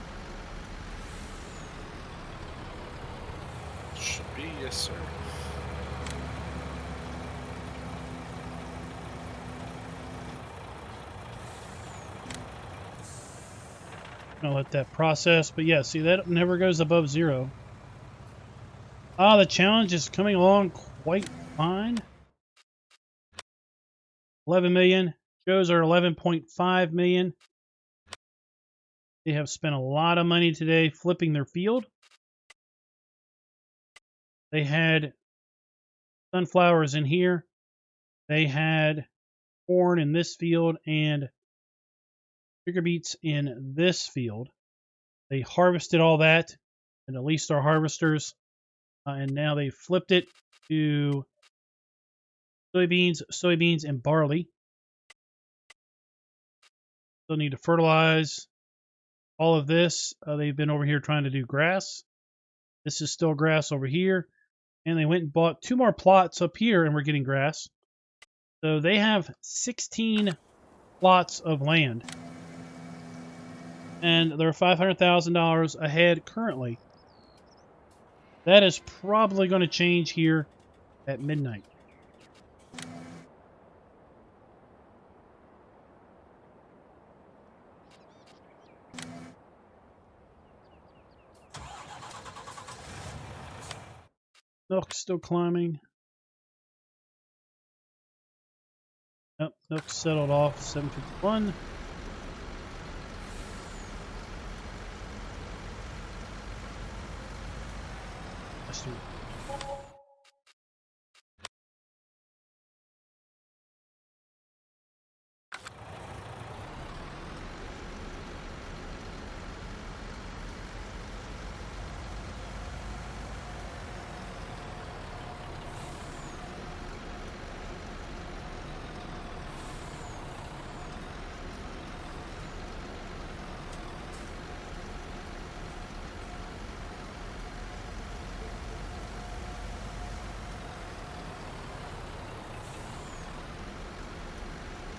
Speaker 2: Should be, yes, sir.
Speaker 1: I'll let that process. But yeah, see, that never goes above 0. Ah, the challenge is coming along quite fine. 11 million. Shows are 11.5 million. They have spent a lot of money today flipping their field. They had sunflowers in here. They had corn in this field and sugar beets in this field. They harvested all that and released our harvesters. And now they flipped it to soybeans, and barley. Still need to fertilize all of this. They've been over here trying to do grass. This is still grass over here. And they went and bought 2 more plots up here, and we're getting grass. So they have 16 plots of land. And they're $500,000 ahead currently. That is probably going to change here at midnight. Milk's still climbing. Nope, milk settled off 751. Let's do it.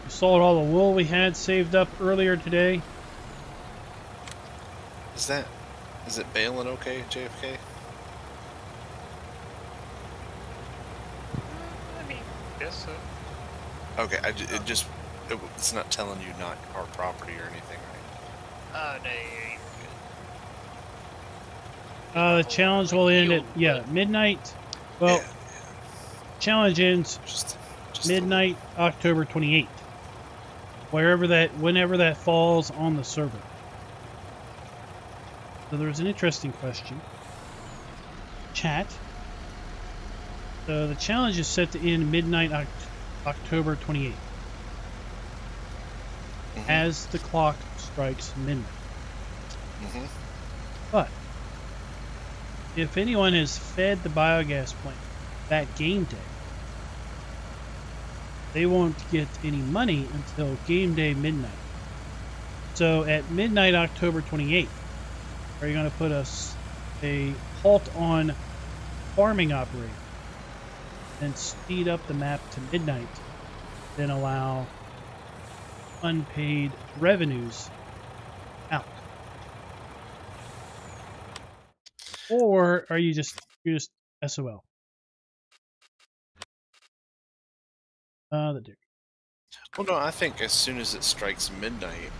Speaker 1: We sold all the wool we had saved up earlier today.
Speaker 2: Is it baling okay, JFK?
Speaker 4: I mean, guess so.
Speaker 2: Okay, it's not telling you not our property or anything, right?
Speaker 4: Oh, no, you're good.
Speaker 1: The challenge will end at midnight. Well,
Speaker 2: Yeah,
Speaker 1: challenge ends
Speaker 2: just
Speaker 1: midnight, October 28th. Whenever that falls on the server. So there's an interesting question. Chat. So the challenge is set to end midnight, October 28th. As the clock strikes midnight. But if anyone has fed the biogas plant that game day, they won't get any money until game day midnight. So at midnight, October 28th, are you going to put a halt on farming operation and speed up the map to midnight, then allow unpaid revenues out? Or are you're just SOL? The dick.
Speaker 2: Well, no, I think as soon as it strikes midnight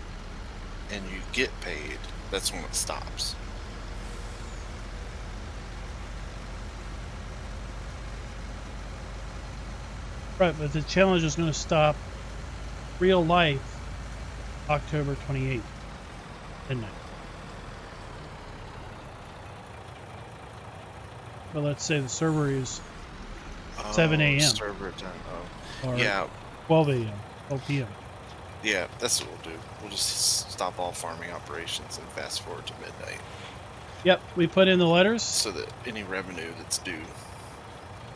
Speaker 2: and you get paid, that's when it stops.
Speaker 1: Right, but the challenge is going to stop real life October 28th, midnight. But let's say the server is 7 a.m.
Speaker 2: Server time. Oh,
Speaker 1: or
Speaker 2: yeah.
Speaker 1: 12 a.m., 12 p.m.
Speaker 2: Yeah, that's what we'll do. We'll just stop all farming operations and fast forward to midnight.
Speaker 1: Yep, we put in the letters.
Speaker 2: So that any revenue that's due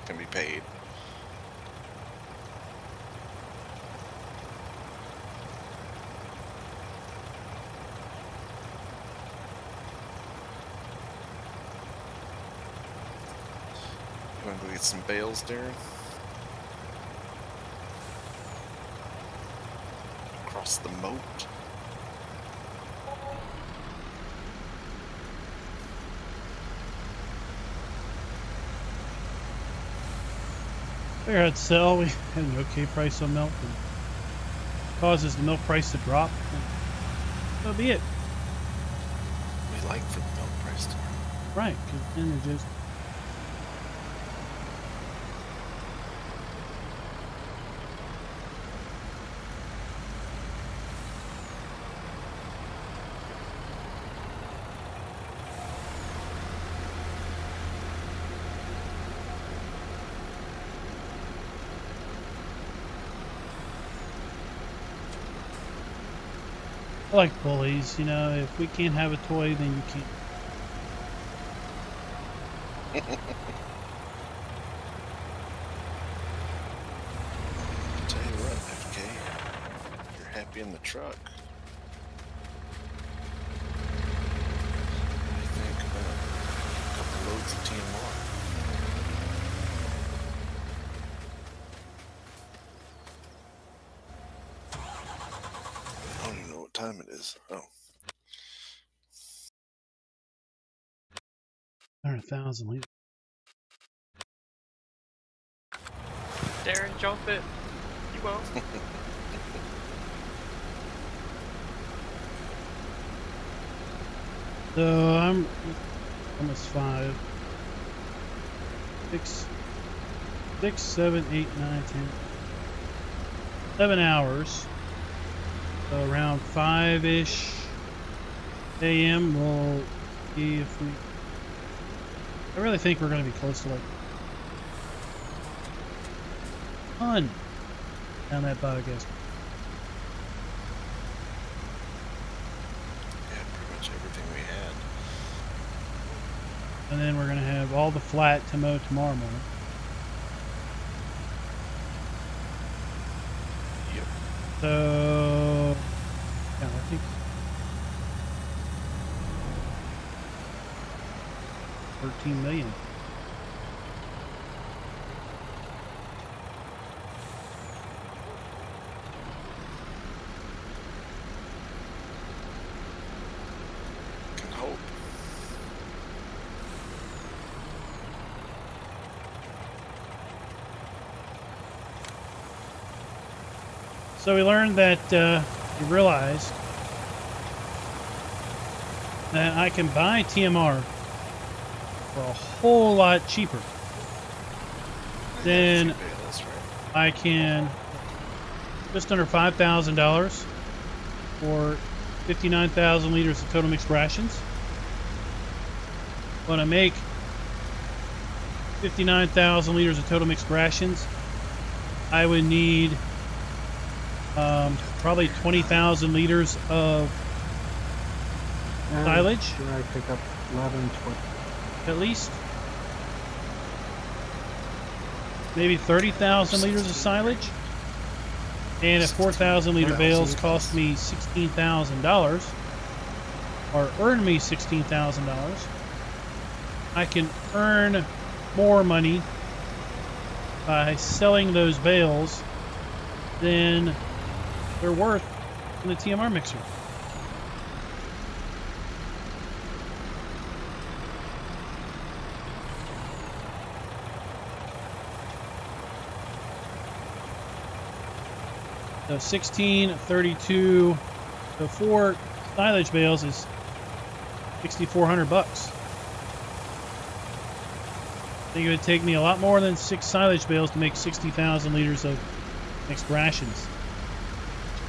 Speaker 2: can be paid. You want to go get some bales, Darren? Across the moat.
Speaker 1: Figure I'd sell. We had an okay price on milk, and causes the milk price to drop. So be it.
Speaker 2: We like for the milk price to
Speaker 1: Right, because then it just. I like bullies, you know. If we can't have a toy, then you can't.
Speaker 2: I'll tell you what, FK, you're happy in the truck. What do you think about a couple loads of TMR? I don't even know what time it is. Oh.
Speaker 1: 100,000 liters.
Speaker 4: Darren, jump it. You won't.
Speaker 1: So I'm almost 5. 6, 7, 8, 9, 10. 7 hours. So around 5-ish a.m. we'll see if we. I really think we're going to be close to like a ton down that biogas.
Speaker 2: Yeah, pretty much everything we had.
Speaker 1: And then we're going to have all the flat to mow tomorrow morning.
Speaker 2: Yep.
Speaker 1: So, yeah, I think 13 million.
Speaker 2: Can hope.
Speaker 1: So we learned that we realized that I can buy TMR for a whole lot cheaper. Then
Speaker 2: Two bales, right?
Speaker 1: I can just under $5,000 for 59,000 liters of total mixed rations. When I make 59,000 liters of total mixed rations, I would need probably 20,000 liters of silage,
Speaker 3: Should I pick up 11, 20?
Speaker 1: at least. Maybe 30,000 liters of silage. And if 4,000 liter bales cost me $16,000, or earn me $16,000, I can earn more money by selling those bales than they're worth in the TMR mixer. So 16, 32, so 4 silage bales is $6,400. I think it would take me a lot more than 6 silage bales to make 60,000 liters of mixed rations.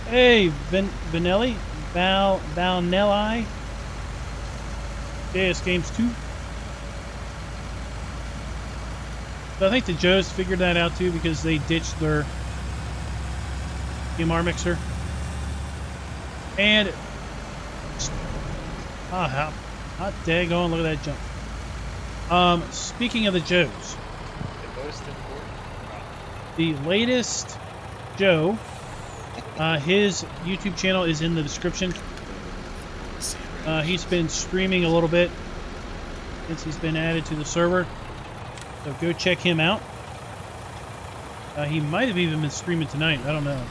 Speaker 1: Hey, Vanelli, Valnelli, JS Games 2. So I think the Joes figured that out too because they ditched their TMR mixer. And how daggone, look at that jump. Speaking of the Joes,
Speaker 4: The most important.
Speaker 1: the latest Joe, his YouTube channel is in the description. He's been streaming a little bit since he's been added to the server, so go check him out. He might have even been streaming tonight, I don't know.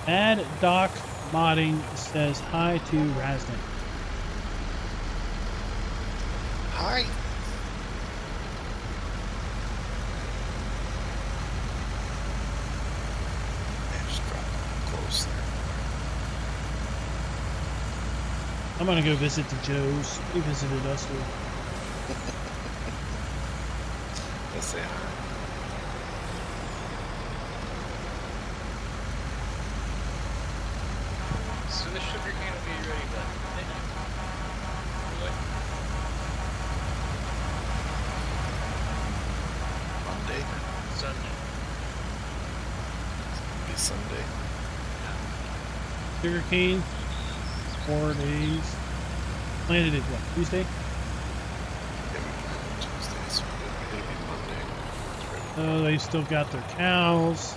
Speaker 1: Mad Doc Modding says hi to Raznik.
Speaker 2: Hi. Man, just drop it close there.
Speaker 1: I'm gonna go visit the Joes. They visited us too.
Speaker 2: Let's say hi.
Speaker 4: So the sugar cane will be ready by
Speaker 2: Monday.
Speaker 4: Sunday.
Speaker 2: Be Sunday.
Speaker 1: Sugar cane, 4 days. Planted it what, Tuesday?
Speaker 2: Yeah, we planned Tuesday, so it'll be Monday. It's ready.
Speaker 1: Oh, they still got their cows.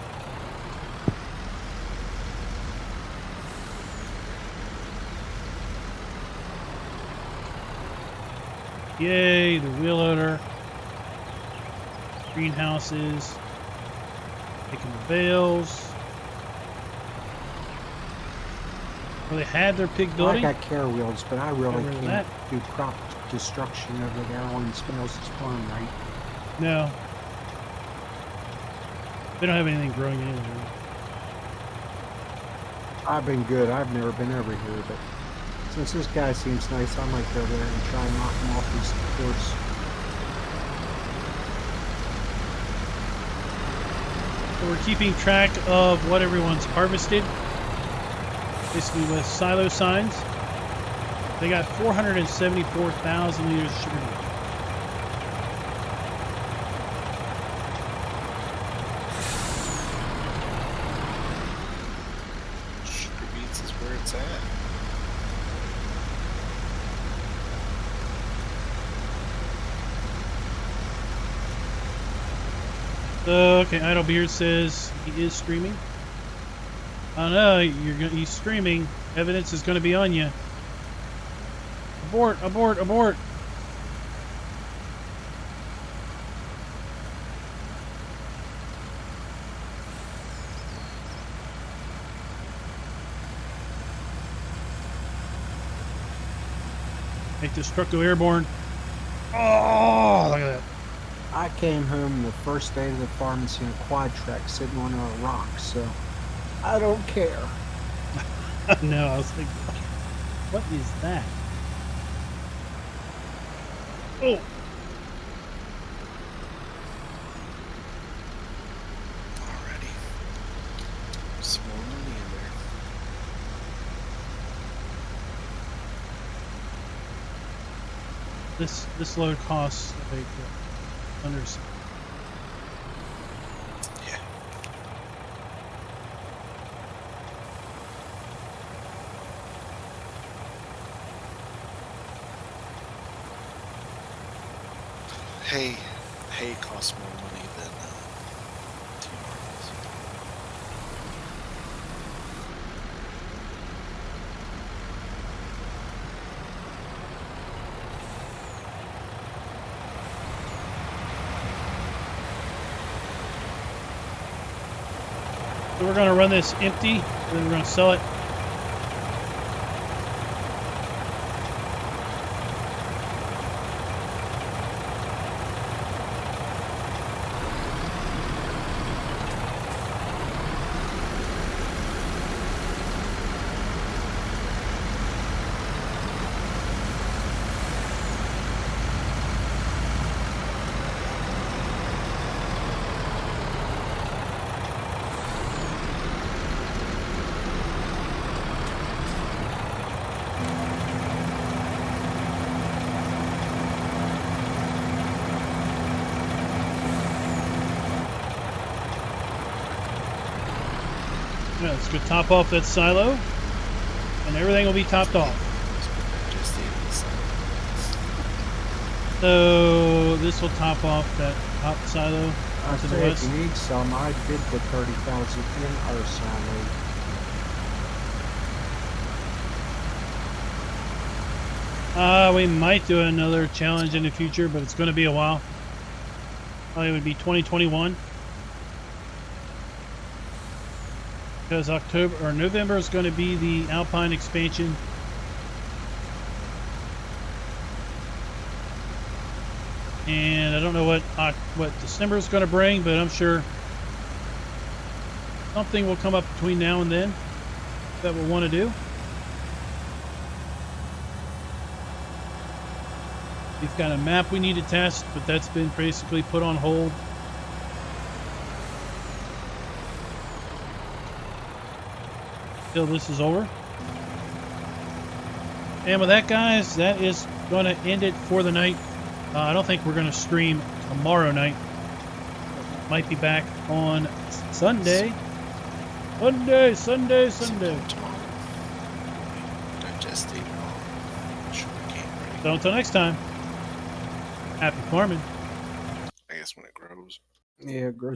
Speaker 1: Yay, the wheel loader. Greenhouses. Taking the bales. Well, they had their pig
Speaker 3: I
Speaker 1: building.
Speaker 3: got care wheels, but I really
Speaker 1: Got rid of
Speaker 3: can't do crop destruction over there on Spinoza's farm, right?
Speaker 1: No. They don't have anything growing anywhere.
Speaker 3: I've been good. I've never been over here, but since this guy seems nice, I might go there and try and knock him off his horse.
Speaker 1: So we're keeping track of what everyone's harvested. Basically with silo signs. They got 474,000 liters of sugar beet.
Speaker 2: Sugar beets is where it's at.
Speaker 1: So, okay, Idle Beard says he is streaming. Oh no, he's streaming. Evidence is going to be on you. Abort, abort, abort. Make Destructo airborne. Oh, look at that.
Speaker 3: I came home the first day of the farm and seen a quad track sitting on a rock, so I don't care.
Speaker 1: No, I was like, what is that? Oh,
Speaker 2: Alrighty. Some more money in there.
Speaker 1: this load costs like under.
Speaker 2: Yeah. Hay costs more money than TRs.
Speaker 1: So we're gonna run this empty, and then we're gonna sell it. Yeah, let's go top off that silo, and everything will be topped off.
Speaker 2: Just the
Speaker 1: So this will top off that top silo
Speaker 3: I
Speaker 1: to the
Speaker 3: say if
Speaker 1: west.
Speaker 3: you need some, I did put 30,000 in our silo.
Speaker 1: We might do another challenge in the future, but it's going to be a while. Probably would be 2021. Because October or November is going to be the Alpine expansion. And I don't know what December is going to bring, but I'm sure something will come up between now and then that we'll want to do. We've got a map we need to test, but that's been basically put on hold. Till this is over. And with that, guys, that is going to end it for the night. I don't think we're going to stream tomorrow night. Might be back on Sunday. Sunday.
Speaker 2: tomorrow. Digest it all. Sugar cane ready.
Speaker 1: So until next time, happy farming.
Speaker 2: I guess when it grows.
Speaker 3: Yeah, grow